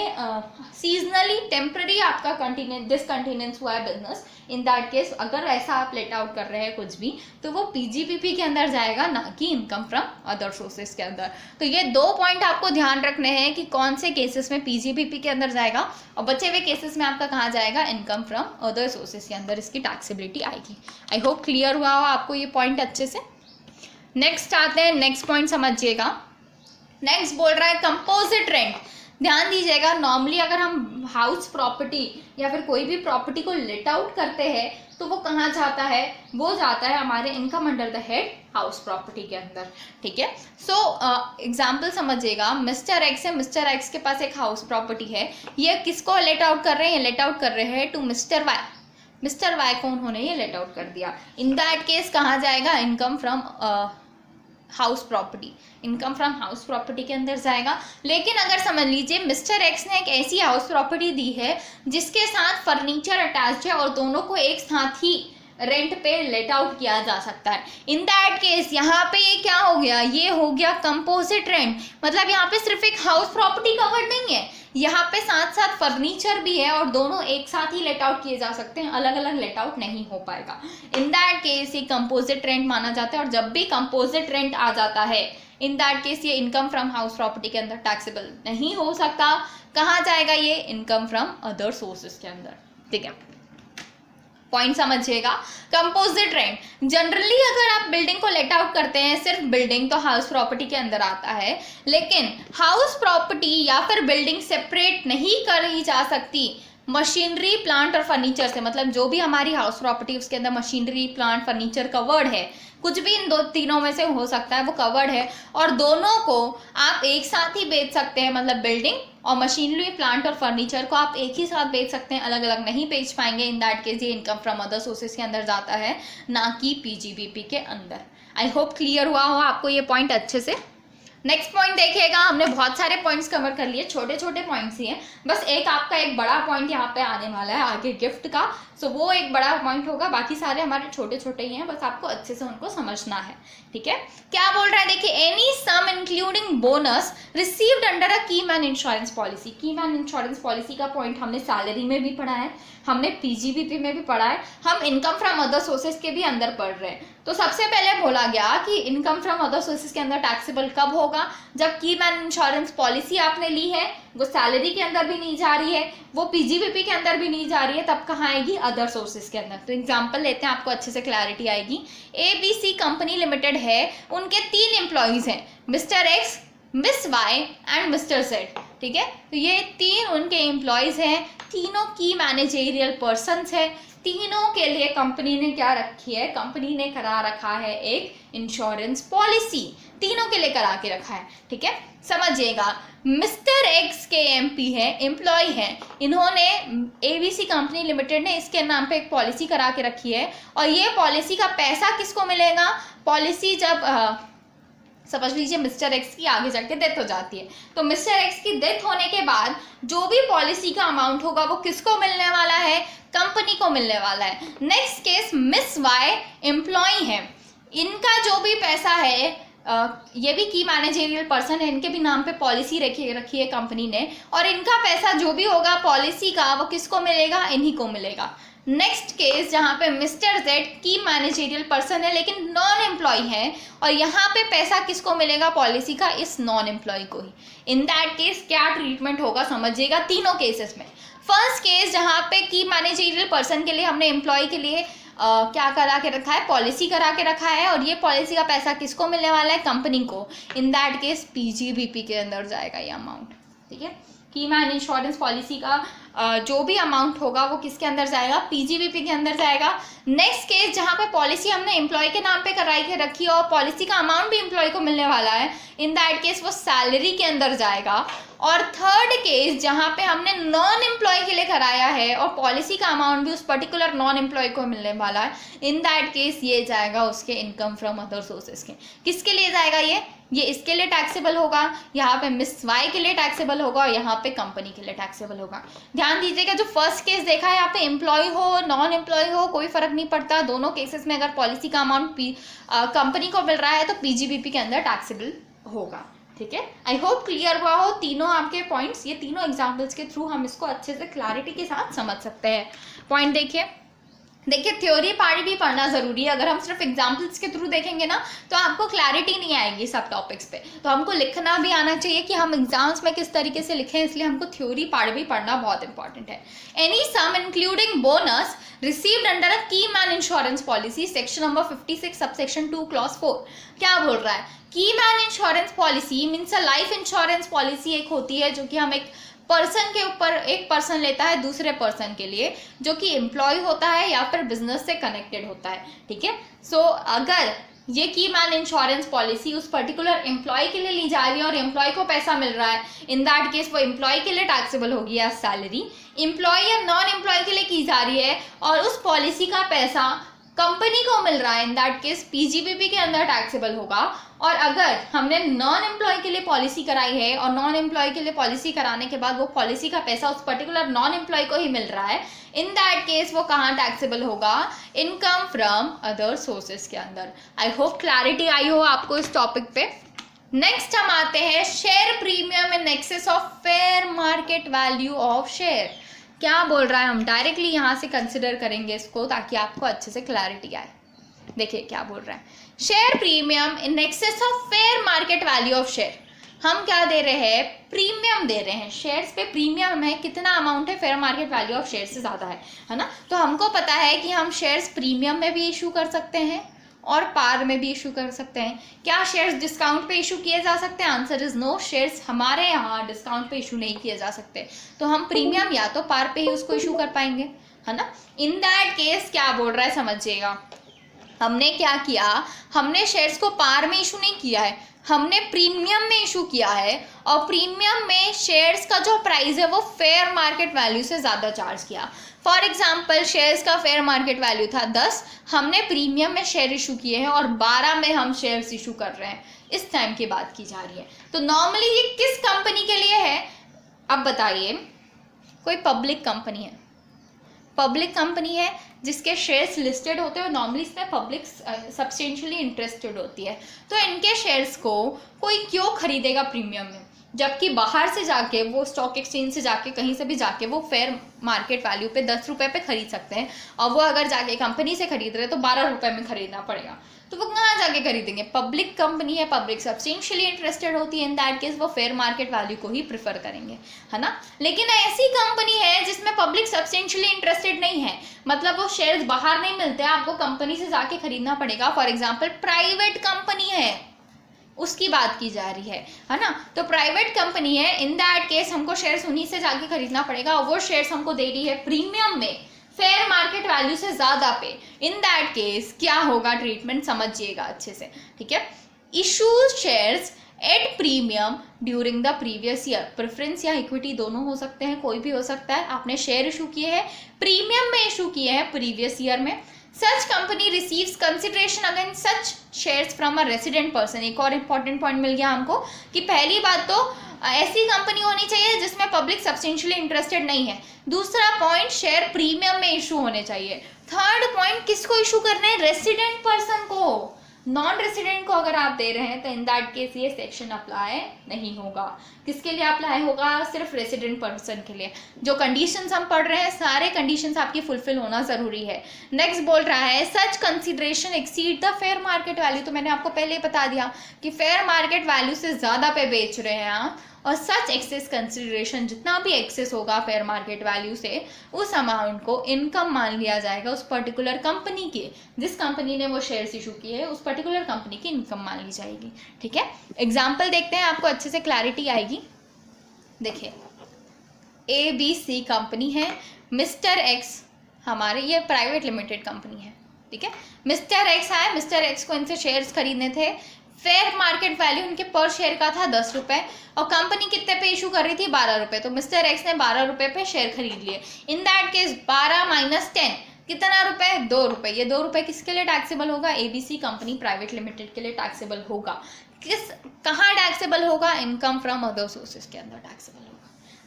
सीजनली टेम्पररी आपका डिसकंटिन्यूएंस हुआ है बिजनेस। इन दैट केस अगर ऐसा आप लेट आउट कर रहे हैं कुछ भी, तो वो पीजीबीपी के अंदर जाएगा, ना कि इनकम फ्रॉम अदर सोर्सेज के अंदर। तो ये 2 पॉइंट आपको ध्यान रखने हैं कि कौन से केसेस में पीजीबीपी के अंदर जाएगा और बचे हुए केसेस में आपका कहाँ जाएगा, इनकम फ्रॉम अदर सोर्सेज के अंदर इसकी टैक्सेबिलिटी आएगी। आई होप क्लियर हुआ हो आपको ये पॉइंट अच्छे से। नेक्स्ट आते हैं, नेक्स्ट पॉइंट समझिएगा। नेक्स्ट बोल रहा है कंपोजिट रेंट। ध्यान दीजिएगा, नॉर्मली अगर हम हाउस प्रॉपर्टी या फिर कोई भी प्रॉपर्टी को लेट आउट करते हैं तो वो कहाँ जाता है, वो जाता है हमारे income under the head house property के अंदर। ठीक है, सो एग्जाम्पल समझिएगा, मिस्टर एक्स है, मिस्टर एक्स के पास एक हाउस प्रॉपर्टी है, ये किसको लेट आउट कर रहे हैं, लेट आउट कर रहे हैं to mister Y. Mister Y को उन्होंने ये लेट आउट कर दिया। इन दैट केस कहाँ जाएगा, income from house property, income from house property के अंदर जाएगा। लेकिन अगर समझ लीजिए मिस्टर एक्स ने एक ऐसी हाउस प्रॉपर्टी दी है जिसके साथ फर्नीचर अटैच्ड है और दोनों को एक साथ ही रेंट पे लेट आउट किया जा सकता है, इन दैट केस यहाँ पे ये क्या हो गया, ये हो गया कंपोजिट रेंट। मतलब यहाँ पे सिर्फ एक हाउस प्रॉपर्टी कवर्ड नहीं है, यहाँ पे साथ साथ फर्नीचर भी है और दोनों एक साथ ही लेट आउट किए जा सकते हैं, अलग अलग लेट आउट नहीं हो पाएगा। इन दैट केस ये कंपोजिट रेंट माना जाता है। और जब भी कंपोजिट रेंट आ जाता है इन दैट केस ये इनकम फ्रॉम हाउस प्रॉपर्टी के अंदर टैक्सेबल नहीं हो सकता। कहाँ जाएगा ये, इनकम फ्रॉम अदर सोर्सेज के अंदर। ठीक है, पॉइंट समझिएगा। कंपोजिट रेंट, जनरली अगर आप बिल्डिंग को लेट आउट करते हैं, सिर्फ बिल्डिंग तो हाउस प्रॉपर्टी के अंदर आता है, लेकिन हाउस प्रॉपर्टी या फिर बिल्डिंग सेपरेट नहीं करी जा सकती मशीनरी, प्लांट और फर्नीचर से। मतलब जो भी हमारी हाउस प्रॉपर्टी उसके अंदर मशीनरी, प्लांट, फर्नीचर कवर्ड है, कुछ भी इन तीनों में से हो सकता है, वो कवर्ड है और दोनों को आप एक साथ ही बेच सकते हैं। मतलब बिल्डिंग और मशीनरी, प्लांट और फर्नीचर को आप एक ही साथ बेच सकते हैं, अलग अलग नहीं बेच पाएंगे। इन दैट केस ये इनकम फ्रॉम अदर सोर्सेज के अंदर जाता है, ना कि पीजीबीपी के अंदर। आई होप क्लियर हुआ हो आपको ये पॉइंट अच्छे से। नेक्स्ट पॉइंट देखिएगा, हमने बहुत सारे पॉइंट्स कवर कर लिए, छोटे छोटे पॉइंट्स ही हैं, बस एक आपका एक बड़ा पॉइंट यहाँ पे आने वाला है आगे गिफ्ट का, सो वो एक बड़ा पॉइंट होगा, बाकी सारे हमारे छोटे छोटे ही हैं, बस आपको अच्छे से उनको समझना है। ठीक है, क्या बोल रहा है देखिए, any sum including bonus received under a key man insurance policy. Key man insurance policy का पॉइंट हमने सैलरी में भी पढ़ा है, हमने पीजीबीपी में भी पढ़ा है, हम इनकम फ्रॉम अदर सोर्सेज के भी अंदर पढ़ रहे हैं। तो सबसे पहले बोला गया कि इनकम फ्रॉम अदर सोर्सेज के अंदर टैक्सेबल कब होगा, जब की मैन इंश्योरेंस पॉलिसी आपने ली है, वो सैलरी के अंदर भी नहीं जा रही है, वो पीजीबीपी के अंदर भी नहीं जा रही है, तब कहाँ आएगी, अदर सोर्सेज के अंदर। तो एग्जांपल लेते हैं, आपको अच्छे से क्लैरिटी आएगी। एबीसी कंपनी लिमिटेड है, उनके 3 एम्प्लॉइज हैं, mister X, miss Y and mister Z. ठीक है, तो ये 3 उनके एम्प्लॉइज हैं, तीनों की मैनेजेरियल पर्सन्स है, तीनों के लिए कंपनी ने क्या रखी है, कंपनी ने करा रखा है एक इंश्योरेंस पॉलिसी, तीनों के लिए करा के रखा है। ठीक है, समझिएगा, मिस्टर एक्स के एमपी है, एम्प्लॉय है, इन्होंने एबीसी कंपनी लिमिटेड ने इसके नाम पे एक पॉलिसी करा के रखी है और ये पॉलिसी का पैसा किसको मिलेगा, पॉलिसी जब समझ लीजिए मिस्टर एक्स की आगे जाके डेथ हो जाती है, तो मिस्टर एक्स की डेथ होने के बाद जो भी पॉलिसी का अमाउंट होगा वो किसको मिलने वाला है, कंपनी को मिलने वाला है। Next case, miss Y employee है, इनका जो भी पैसा है, ये भी की मैनेजेरियल पर्सन है, इनके भी नाम पे पॉलिसी रखी है कंपनी ने, और इनका पैसा जो भी होगा पॉलिसी का वो किसको मिलेगा, इन्हीं को मिलेगा। नेक्स्ट केस, जहाँ पे मिस्टर जेड की मैनेजेरियल पर्सन है लेकिन नॉन एम्प्लॉय है, और यहाँ पे पैसा किसको मिलेगा पॉलिसी का, इस नॉन एम्प्लॉय को ही। इन दैट केस क्या ट्रीटमेंट होगा समझिएगा तीनों केसेस में। फर्स्ट केस, जहाँ पे की मैनेजेरियल पर्सन के लिए हमने एम्प्लॉय के लिए क्या करा के रखा है, पॉलिसी करा के रखा है, और ये पॉलिसी का पैसा किसको मिलने वाला है, कंपनी को। इन दैट केस पीजीबीपी के अंदर जाएगा ये अमाउंट। ठीक है, की मैन इंश्योरेंस पॉलिसी का जो भी अमाउंट होगा वो किसके अंदर जाएगा, पीजीबीपी के अंदर जाएगा। नेक्स्ट केस, जहाँ पे पॉलिसी हमने एम्प्लॉय के नाम पे कराई के रखी है और पॉलिसी का अमाउंट भी एम्प्लॉय को मिलने वाला है, इन दैट केस वो सैलरी के अंदर जाएगा। और थर्ड केस, जहाँ पे हमने नॉन एम्प्लॉय के लिए कराया है और पॉलिसी का अमाउंट भी उस पर्टिकुलर नॉन एम्प्लॉय को मिलने वाला है, इन दैट केस ये जाएगा उसके इनकम फ्रॉम अदर सोर्सेज के। किसके लिए जाएगा ये इसके लिए टैक्सेबल होगा, यहाँ पे मिस वाई के लिए टैक्सेबल होगा और यहाँ पे कंपनी के लिए टैक्सेबल होगा। ध्यान दीजिएगा, जो फर्स्ट केस देखा है, यहाँ पे एम्प्लॉय हो नॉन एम्प्लॉय हो कोई फर्क नहीं पड़ता, दोनों केसेस में अगर पॉलिसी का अमाउंट कंपनी को मिल रहा है तो पीजीबीपी के अंदर टैक्सेबल होगा। ठीक है, आई होप क्लियर हुआ हो तीनों आपके पॉइंट्स। ये तीनों एग्जाम्पल्स के थ्रू हम इसको अच्छे से क्लैरिटी के साथ समझ सकते हैं। पॉइंट देखिए थ्योरी पार्ट भी पढ़ना जरूरी है। अगर हम सिर्फ एग्जाम्पल्स के थ्रू देखेंगे ना तो आपको क्लैरिटी नहीं आएगी सब टॉपिक्स पे, तो हमको लिखना भी आना चाहिए कि हम एग्जाम्स में किस तरीके से लिखें, इसलिए हमको थ्योरी पार्ट भी पढ़ना बहुत इंपॉर्टेंट है। Any sum including bonus received under a key man insurance policy, section number 56 subsection 2 clause 4 क्या बोल रहा है, key man insurance policy means a life insurance policy एक होती है जो कि हम एक पर्सन के ऊपर, एक पर्सन लेता है दूसरे पर्सन के लिए जो कि एम्प्लॉय होता है या फिर बिजनेस से कनेक्टेड होता है। ठीक है, सो अगर ये की मैन इंश्योरेंस पॉलिसी उस पर्टिकुलर एम्प्लॉय के लिए ली जा रही है और एम्प्लॉय को पैसा मिल रहा है, इन दैट केस वो एम्प्लॉय के लिए टैक्सेबल होगी एज सैलरी। एम्प्लॉय या नॉन एम्प्लॉय के लिए की जा रही है और उस पॉलिसी का पैसा कंपनी को मिल रहा है, इन दैट केस पीजीबीपी के अंदर टैक्सेबल होगा। और अगर हमने नॉन एम्प्लॉय के लिए पॉलिसी कराई है और नॉन एम्प्लॉय के लिए पॉलिसी कराने के बाद वो पॉलिसी का पैसा उस पर्टिकुलर नॉन एम्प्लॉय को ही मिल रहा है, इन दैट केस वो कहाँ टैक्सेबल होगा, इनकम फ्रॉम अदर सोर्सेस के अंदर। आई होप क्लैरिटी आई हो आपको इस टॉपिक पे। नेक्स्ट हम आते हैं share premium in excess of fair market value of share. क्या बोल रहा है, हम डायरेक्टली यहाँ से कंसिडर करेंगे इसको ताकि आपको अच्छे से क्लैरिटी आए। देखिए क्या बोल रहा है, share premium in excess of fair market value of share. हम क्या दे रहे हैं, प्रीमियम दे रहे हैं, शेयर्स पे प्रीमियम है, कितना अमाउंट है, fair market value of share से ज़्यादा है ना। तो हमको पता है कि हम शेयर्स प्रीमियम में भी इशू कर सकते हैं और पार में भी इशू कर सकते हैं। क्या शेयर्स डिस्काउंट पे इशू किए जा सकते हैं, आंसर इज नो, शेयर्स हमारे यहाँ डिस्काउंट पे इशू नहीं किए जा सकते। तो हम प्रीमियम या तो पार पे ही उसको इशू कर पाएंगे, है ना। इन दैट केस क्या बोल रहा है समझिएगा, हमने क्या किया, हमने शेयर्स को पार में इशू नहीं किया है, हमने प्रीमियम में इशू किया है और प्रीमियम में शेयर्स का जो प्राइस है वो फेयर मार्केट वैल्यू से ज़्यादा चार्ज किया। फॉर एग्जाम्पल शेयर्स का फेयर मार्केट वैल्यू था 10, हमने प्रीमियम में शेयर इशू किए हैं और 12 में हम शेयर्स इशू कर रहे हैं, इस टाइम की बात की जा रही है। तो नॉर्मली ये किस कंपनी के लिए है, अब बताइए, कोई पब्लिक कंपनी है, पब्लिक कंपनी है जिसके शेयर्स लिस्टेड होते हैं और नॉर्मली इसमें पब्लिक सब्सटेंशियली इंटरेस्टेड होती है, तो इनके शेयर्स को कोई क्यों खरीदेगा प्रीमियम में, जबकि बाहर से जाके वो स्टॉक एक्सचेंज से जाके कहीं से भी जाके वो फेयर मार्केट वैल्यू पे 10 रुपये पे खरीद सकते हैं और वो अगर जाके कंपनी से खरीद रहे हैं तो 12 रुपये में खरीदना पड़ेगा। तो वो कहाँ जाके खरीदेंगे, पब्लिक कंपनी है, पब्लिक सब्सटेंशियली इंटरेस्टेड होती है, इन दैट केस वो फेयर मार्केट वैल्यू को ही प्रेफर करेंगे, है ना। लेकिन ऐसी कंपनी है जिसमें पब्लिक सब्सटेंशियली इंटरेस्टेड नहीं है, मतलब वो शेयर्स बाहर नहीं मिलते हैं, आपको कंपनी से जाके खरीदना पड़ेगा। फॉर एग्जाम्पल प्राइवेट कंपनी है, उसकी बात की जा रही है ना। तो प्राइवेट कंपनी है, इन दैट केस हमको शेयर्स उन्हीं से जाके खरीदना पड़ेगा और वो शेयर्स हमको दे रही है प्रीमियम में फेयर मार्केट वैल्यू से ज़्यादा पे। इन दैट केस क्या होगा, ट्रीटमेंट समझिएगा अच्छे से, ठीक है। Issue shares at premium during the previous year, preference या इक्विटी दोनों हो सकते हैं, कोई भी हो सकता है। आपने शेयर इशू किए हैं, प्रीमियम में इशू किए हैं प्रीवियस ईयर में। Such company receives consideration against such shares from a resident person. एक और इंपॉर्टेंट पॉइंट मिल गया हमको कि पहली बात तो ऐसी कंपनी होनी चाहिए जिसमें पब्लिक सब्सटेंशियली इंटरेस्टेड नहीं है। दूसरा पॉइंट, शेयर प्रीमियम में इशू होने चाहिए। थर्ड पॉइंट, किसको इशू करना है, रेसिडेंट पर्सन को। नॉन रेसिडेंट को अगर आप दे रहे हैं तो इन दैट केस ये सेक्शन अप्लाई नहीं होगा। किसके लिए अप्लाई होगा, सिर्फ रेसिडेंट पर्सन के लिए। जो कंडीशंस हम पढ़ रहे हैं सारे कंडीशंस आपकी फुलफिल होना जरूरी है। नेक्स्ट बोल रहा है such consideration exceed the fair market value. तो मैंने आपको पहले ही बता दिया कि फेयर मार्केट वैल्यू से ज़्यादा पे बेच रहे हैं आप, और सच एक्सेस कंसिडरेशन, जितना भी एक्सेस होगा फेयर मार्केट वैल्यू से, उस अमाउंट को इनकम मान लिया जाएगा उस पर्टिकुलर कंपनी के, जिस कंपनी ने वो शेयर्स इशू किए हैं उस पर्टिकुलर कंपनी की इनकम मान ली जाएगी, ठीक है। एग्जाम्पल देखते हैं, आपको अच्छे से क्लैरिटी आएगी। देखिए ABC कंपनी है, मिस्टर एक्स हमारे, ये प्राइवेट लिमिटेड कंपनी है, ठीक है। मिस्टर एक्स आए, मिस्टर एक्स को इनसे शेयर्स खरीदने थे, फेयर मार्केट वैल्यू उनके पर शेयर का था 10 रुपये और कंपनी कितने पे इशू कर रही थी, 12 रुपये। तो मिस्टर एक्स ने 12 रुपये पे शेयर खरीद लिए। इन दैट केस 12 माइनस 10 कितना रुपए, 2 रुपये। ये 2 रुपये किसके लिए टैक्सेबल होगा, ABC कंपनी प्राइवेट लिमिटेड के लिए टैक्सेबल होगा। कहाँ टैक्सेबल होगा, इनकम फ्रॉम अदर सोर्सेज के अंदर टैक्सेबल होगा।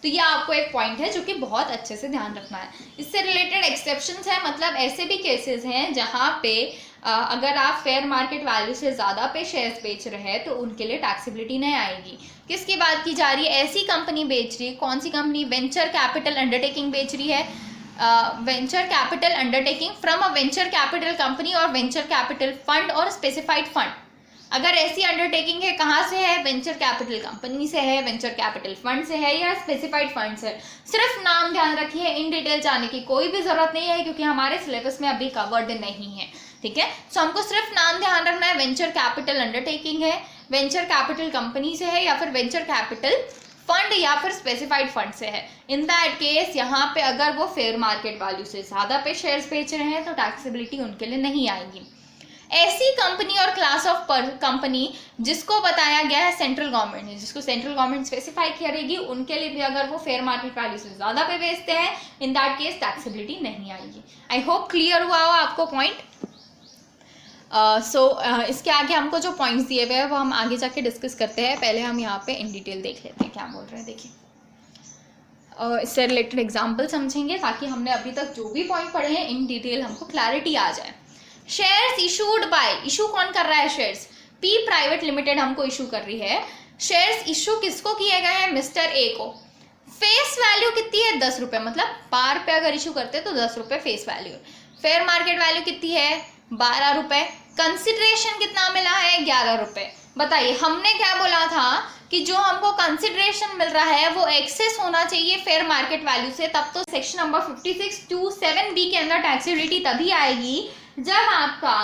तो ये आपको एक पॉइंट है जो कि बहुत अच्छे से ध्यान रखना है। इससे रिलेटेड एक्सेप्शंस है, मतलब ऐसे भी केसेस हैं जहाँ पे अगर आप फेयर मार्केट वैल्यू से ज़्यादा पे शेयर्स बेच रहे हैं तो उनके लिए टैक्सेबिलिटी नहीं आएगी। किसकी बात की जा रही है, ऐसी कंपनी बेच रही है, कौन सी कंपनी, वेंचर कैपिटल अंडरटेकिंग बेच रही है, venture capital undertaking from a venture capital company और वेंचर कैपिटल फंड और स्पेसिफाइड फंड। अगर ऐसी अंडरटेकिंग है, कहाँ से है, वेंचर कैपिटल कंपनी से है, वेंचर कैपिटल फंड से है या स्पेसिफाइड फंड से। सिर्फ नाम ध्यान रखिए, इन डिटेल जाने की कोई भी जरूरत नहीं है क्योंकि हमारे सिलेबस में अभी कवर्ड नहीं है, ठीक है। सो हमको सिर्फ नाम ध्यान रखना है, वेंचर कैपिटल अंडरटेकिंग है, वेंचर कैपिटल कंपनी से है या फिर वेंचर कैपिटल फंड या फिर स्पेसिफाइड फंड से है। इन दैट केस यहाँ पे अगर वो फेयर मार्केट वैल्यू से ज़्यादा पे शेयर्स बेच रहे हैं तो टैक्सेबिलिटी उनके लिए नहीं आएगी। ऐसी कंपनी और क्लास ऑफ कंपनी जिसको बताया गया है सेंट्रल गवर्नमेंट ने, जिसको सेंट्रल गवर्नमेंट स्पेसिफाई करेगी, उनके लिए भी अगर वो फेयर मार्केट वैल्यू से ज़्यादा पे बेचते हैं, इन दैट केस टैक्सेबिलिटी नहीं आएगी। आई होप क्लियर हुआ हो आपको पॉइंट। इसके आगे हमको जो पॉइंट्स दिए हुए हैं वो हम आगे जाके डिस्कस करते हैं। पहले हम यहाँ पे इन डिटेल देख लेते हैं क्या बोल रहे हैं। देखिए इससे रिलेटेड एग्जाम्पल समझेंगे ताकि हमने अभी तक जो भी पॉइंट पढ़े हैं इन डिटेल हमको क्लैरिटी आ जाए। शेयर्स इशूड बाय, इशू कौन कर रहा है शेयर्स? पी प्राइवेट लिमिटेड हमको इशू कर रही है। शेयर्स इशू किसको किए गए हैं? मिस्टर ए को। फेस वैल्यू कितनी है? 10 रुपये, मतलब पार पे अगर इशू करते हैं तो 10 रुपये face value. Fair market value कितनी है? 12 रुपये। कंसिडरेशन कितना मिला है? 11 रुपये। बताइए हमने क्या बोला था कि जो हमको कंसिडरेशन मिल रहा है वो एक्सेस होना चाहिए फेयर मार्केट वैल्यू से, तब तो सेक्शन नंबर 56(2)(7)(b) के अंदर टैक्सेबिलिटी तभी आएगी जब आपका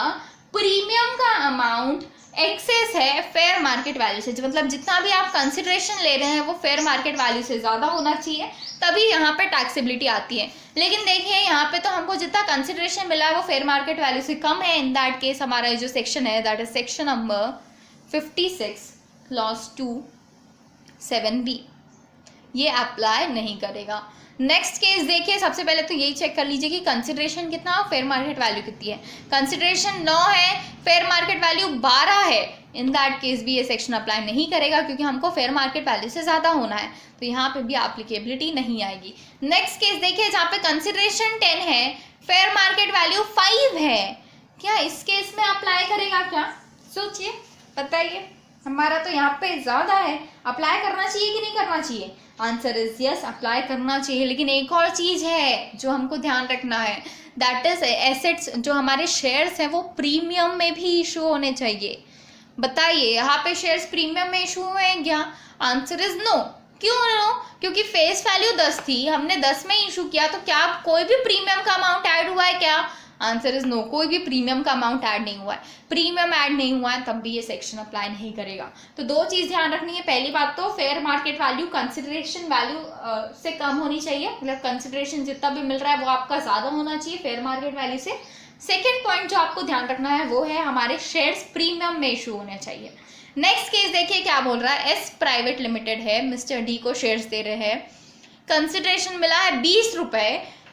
प्रीमियम का अमाउंट एक्सेस है फेयर मार्केट वैल्यू से। मतलब जितना भी आप कंसिडरेशन ले रहे हैं वो फेयर मार्केट वैल्यू से ज़्यादा होना चाहिए, तभी यहाँ पे टैक्सेबिलिटी आती है। लेकिन देखिए यहाँ पे तो हमको जितना कंसिडरेशन मिला है वो फेयर मार्केट वैल्यू से कम है। इन दैट केस हमारा जो सेक्शन है that is section number 56 clause 2(7)(b), ये अप्लाई नहीं करेगा। नेक्स्ट केस देखिए, सबसे पहले तो यही चेक कर लीजिए कि कंसिडरेशन कितना और फेयर मार्केट वैल्यू कितनी है। कंसिडरेशन 9 है, फेयर मार्केट वैल्यू 12 है। इन दैट केस भी ये सेक्शन अप्लाई नहीं करेगा क्योंकि हमको फेयर मार्केट वैल्यू से ज़्यादा होना है, तो यहाँ पे भी एप्लीकेबिलिटी नहीं आएगी। नेक्स्ट केस देखिए जहाँ पे कंसिडरेशन 10 है, फेयर मार्केट वैल्यू 5 है, क्या इस केस में अप्लाई करेगा? क्या सोचिए, बताइए। हमारा तो यहाँ पे ज़्यादा है, अप्लाई करना चाहिए कि नहीं करना चाहिए? आंसर इज यस, अप्लाई करना चाहिए। लेकिन एक और चीज़ है जो हमको ध्यान रखना है, दैट इज एसेट्स, जो हमारे शेयर्स हैं वो प्रीमियम में भी इशू होने चाहिए। बताइए यहाँ पे शेयर्स प्रीमियम में इशू हुए हैं क्या? Answer is no. क्यों नो? क्योंकि फेस वैल्यू 10 थी, हमने 10 में इशू किया, तो क्या कोई भी प्रीमियम का अमाउंट ऐड हुआ है क्या? आंसर इज नो, कोई भी प्रीमियम का अमाउंट ऐड नहीं हुआ है। प्रीमियम ऐड नहीं हुआ है तब भी ये सेक्शन अप्लाई नहीं करेगा। तो दो चीज़ ध्यान रखनी है। पहली बात तो fair market value consideration value से कम होनी चाहिए, मतलब कंसिडरेशन जितना भी मिल रहा है वो आपका ज़्यादा होना चाहिए फेयर मार्केट वैल्यू से। सेकेंड पॉइंट जो आपको ध्यान रखना है वो है हमारे शेयर्स प्रीमियम में इशू होने चाहिए। नेक्स्ट केस देखिए क्या बोल रहा है। एस प्राइवेट लिमिटेड है, मिस्टर डी को शेयर्स दे रहे हैं, कंसिडरेशन मिला है 20 रुपये,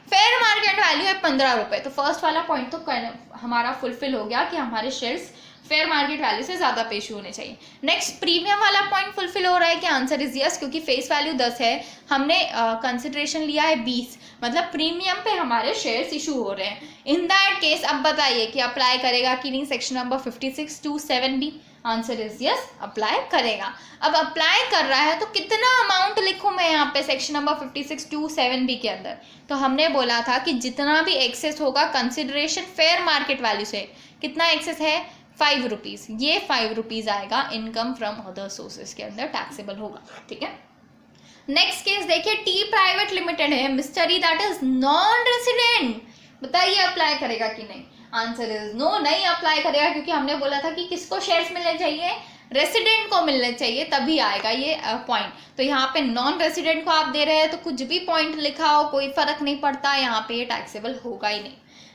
फेयर मार्केट वैल्यू है 15 रुपये। तो फर्स्ट वाला पॉइंट तो हमारा फुलफिल हो गया कि हमारे शेयर्स फेयर मार्केट वैल्यू से ज़्यादा पे इशू होने चाहिए। नेक्स्ट प्रीमियम वाला पॉइंट फुलफिल हो रहा है कि आंसर इज यस, क्योंकि फेस वैल्यू 10 है, हमने कंसिडरेशन लिया है 20, मतलब प्रीमियम पे हमारे शेयर्स इशू हो रहे हैं। इन दैट केस अब बताइए कि अप्लाई करेगा कि नहीं section number 56(2)(7)(b? Answer is yes, apply करेगा। अब अप्लाई कर रहा है तो कितना अमाउंट लिखूं मैं यहाँ पे सेक्शन नंबर 56(2)(7)(b) के अंदर? तो हमने बोला था कि जितना भी एक्सेस होगा कंसिडरेशन फेयर मार्केट वैल्यू से, कितना एक्सेस है? 5 रुपीज़। ये 5 रुपीज़ आएगा इनकम फ्रॉम अदर सोर्सेज के अंदर, टैक्सेबल होगा। ठीक है। नेक्स्ट केस देखिए, टी प्राइवेट लिमिटेड है, mister E that is non resident. बताइए अप्लाई करेगा कि नहीं? आंसर इज नो, नहीं अप्लाई करेगा क्योंकि हमने बोला था कि किसको शेयर्स मिलने चाहिए? रेसिडेंट को मिलने चाहिए, तभी आएगा ये पॉइंट। तो यहाँ पे नॉन रेसिडेंट को आप दे रहे हैं तो कुछ भी पॉइंट लिखा हो कोई फर्क नहीं पड़ता, यहाँ पे ये टैक्सेबल होगा ही नहीं।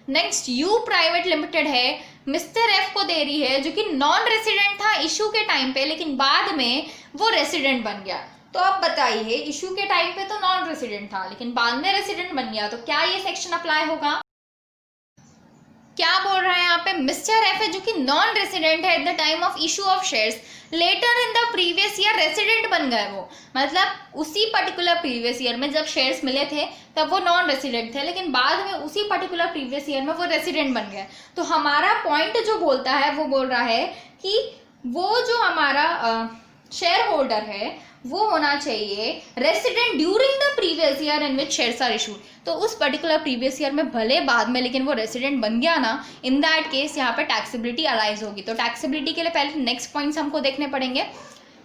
नेक्स्ट यू प्राइवेट लिमिटेड है, मिस्टर एफ को दे रही है जो कि नॉन रेसिडेंट था इशू के टाइम पे, लेकिन बाद में वो रेसिडेंट बन गया। तो अब बताइए इशू के टाइम पे तो नॉन रेसिडेंट था लेकिन बाद में रेसिडेंट बन गया, तो क्या ये सेक्शन अप्लाई होगा? क्या बोल रहा है यहाँ पे? मिस्टर एफ है जो कि नॉन रेसिडेंट है at the time of issue of shares, later in the previous year resident बन गए वो, मतलब उसी पर्टिकुलर प्रीवियस ईयर में जब शेयर्स मिले थे तब वो नॉन रेसिडेंट थे, लेकिन बाद में उसी पर्टिकुलर प्रीवियस ईयर में वो रेसिडेंट बन गए। तो हमारा पॉइंट जो बोलता है वो बोल रहा है कि वो जो हमारा शेयर होल्डर है वो होना चाहिए resident during the previous year in which shares are issued. तो उस पर्टिकुलर प्रीवियस ईयर में भले बाद में लेकिन वो रेसिडेंट बन गया ना, इन दैट केस यहाँ पे टैक्सेबिलिटी अराइज होगी। तो टैक्सेबिलिटी के लिए पहले नेक्स्ट पॉइंट्स हमको देखने पड़ेंगे।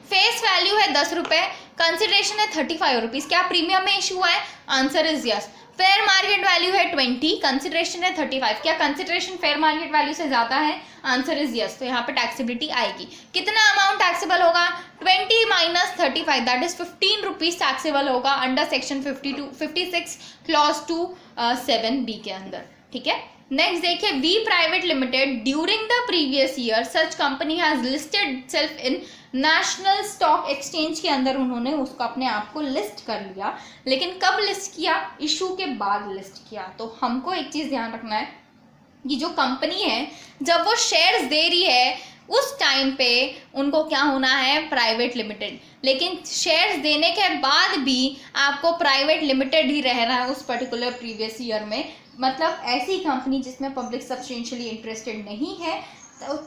फेस वैल्यू है 10 रुपये, कंसिडरेशन है 35 रुपीज़, क्या प्रीमियम में इशू है? Answer is yes. Fair market value है 20, कंसिडरेशन है 35, क्या कंसिडरेशन फेयर मार्केट वैल्यू से ज़्यादा है? Answer is yes. तो यहाँ पे टैक्सेबिलिटी आएगी। कितना अमाउंट टैक्सेबल होगा? 20 minus 35 that is 15 rupees taxable होगा अंडर सेक्शन 56 क्लॉज 2(7)(b) के अंदर। ठीक है। नेक्स्ट देखिए, V private limited during the previous year such company has listed self in national stock exchange के अंदर उन्होंने उसको अपने आप को लिस्ट कर लिया, लेकिन कब लिस्ट किया? इशू के बाद लिस्ट किया। तो हमको एक चीज़ ध्यान रखना है कि जो कंपनी है जब वो शेयर्स दे रही है उस टाइम पे उनको क्या होना है? Private limited. लेकिन शेयर्स देने के बाद भी आपको प्राइवेट लिमिटेड ही रहना है उस पर्टिकुलर प्रीवियस ईयर में। मतलब ऐसी कंपनी जिसमें पब्लिक सब्सटेंशियली इंटरेस्टेड नहीं है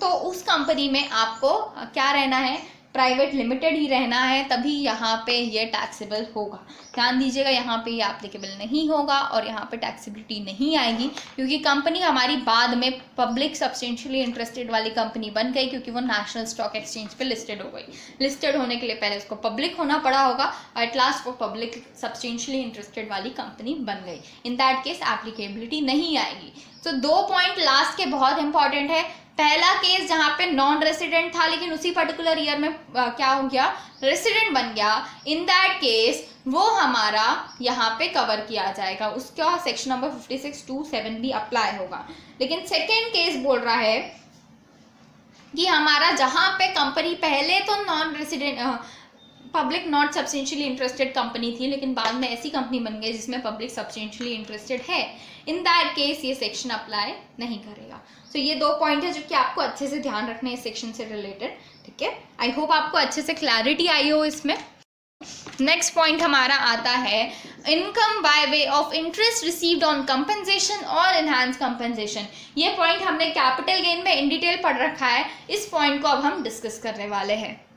तो उस कंपनी में आपको क्या रहना है? प्राइवेट लिमिटेड ही रहना है, तभी यहाँ पे ये टैक्सेबल होगा। ध्यान दीजिएगा, यहाँ पे ये एप्लीकेबल नहीं होगा और यहाँ पे टैक्सेबिलिटी नहीं आएगी, क्योंकि कंपनी हमारी बाद में पब्लिक सब्सटेंशियली इंटरेस्टेड वाली कंपनी बन गई, क्योंकि वो नेशनल स्टॉक एक्सचेंज पे लिस्टेड हो गई। लिस्टेड होने के लिए पहले उसको पब्लिक होना पड़ा होगा और एट लास्ट वो पब्लिक सब्सटेंशियली इंटरेस्टेड वाली कंपनी बन गई। इन दैट केस एप्लीकेबिलिटी नहीं आएगी। तो 2 पॉइंट लास्ट के बहुत इंपॉर्टेंट है। पहला केस जहाँ पे नॉन रेसिडेंट था लेकिन उसी पर्टिकुलर ईयर में क्या हो गया? रेसिडेंट बन गया। इन दैट केस वो हमारा यहाँ पे कवर किया जाएगा, उसका सेक्शन नंबर 56(2)(7) भी अप्लाई होगा। लेकिन सेकेंड केस बोल रहा है कि हमारा जहाँ पे कंपनी पहले तो non resident public not substantially interested company थी, लेकिन बाद में ऐसी कंपनी बन गई जिसमें पब्लिक सब्सटेंशियली इंटरेस्टेड है, इन दैट केस ये सेक्शन अप्लाई नहीं करेगा। तो ये 2 पॉइंट है जो कि आपको अच्छे से ध्यान रखने हैं इस सेक्शन से रिलेटेड। ठीक है, आई होप आपको अच्छे से क्लैरिटी आई हो इसमें। नेक्स्ट पॉइंट हमारा आता है income by way of interest received on compensation और एनहांस कंपनसेशन। ये पॉइंट हमने कैपिटल गेन में इन डिटेल पढ़ रखा है, इस पॉइंट को अब हम डिस्कस करने वाले हैं।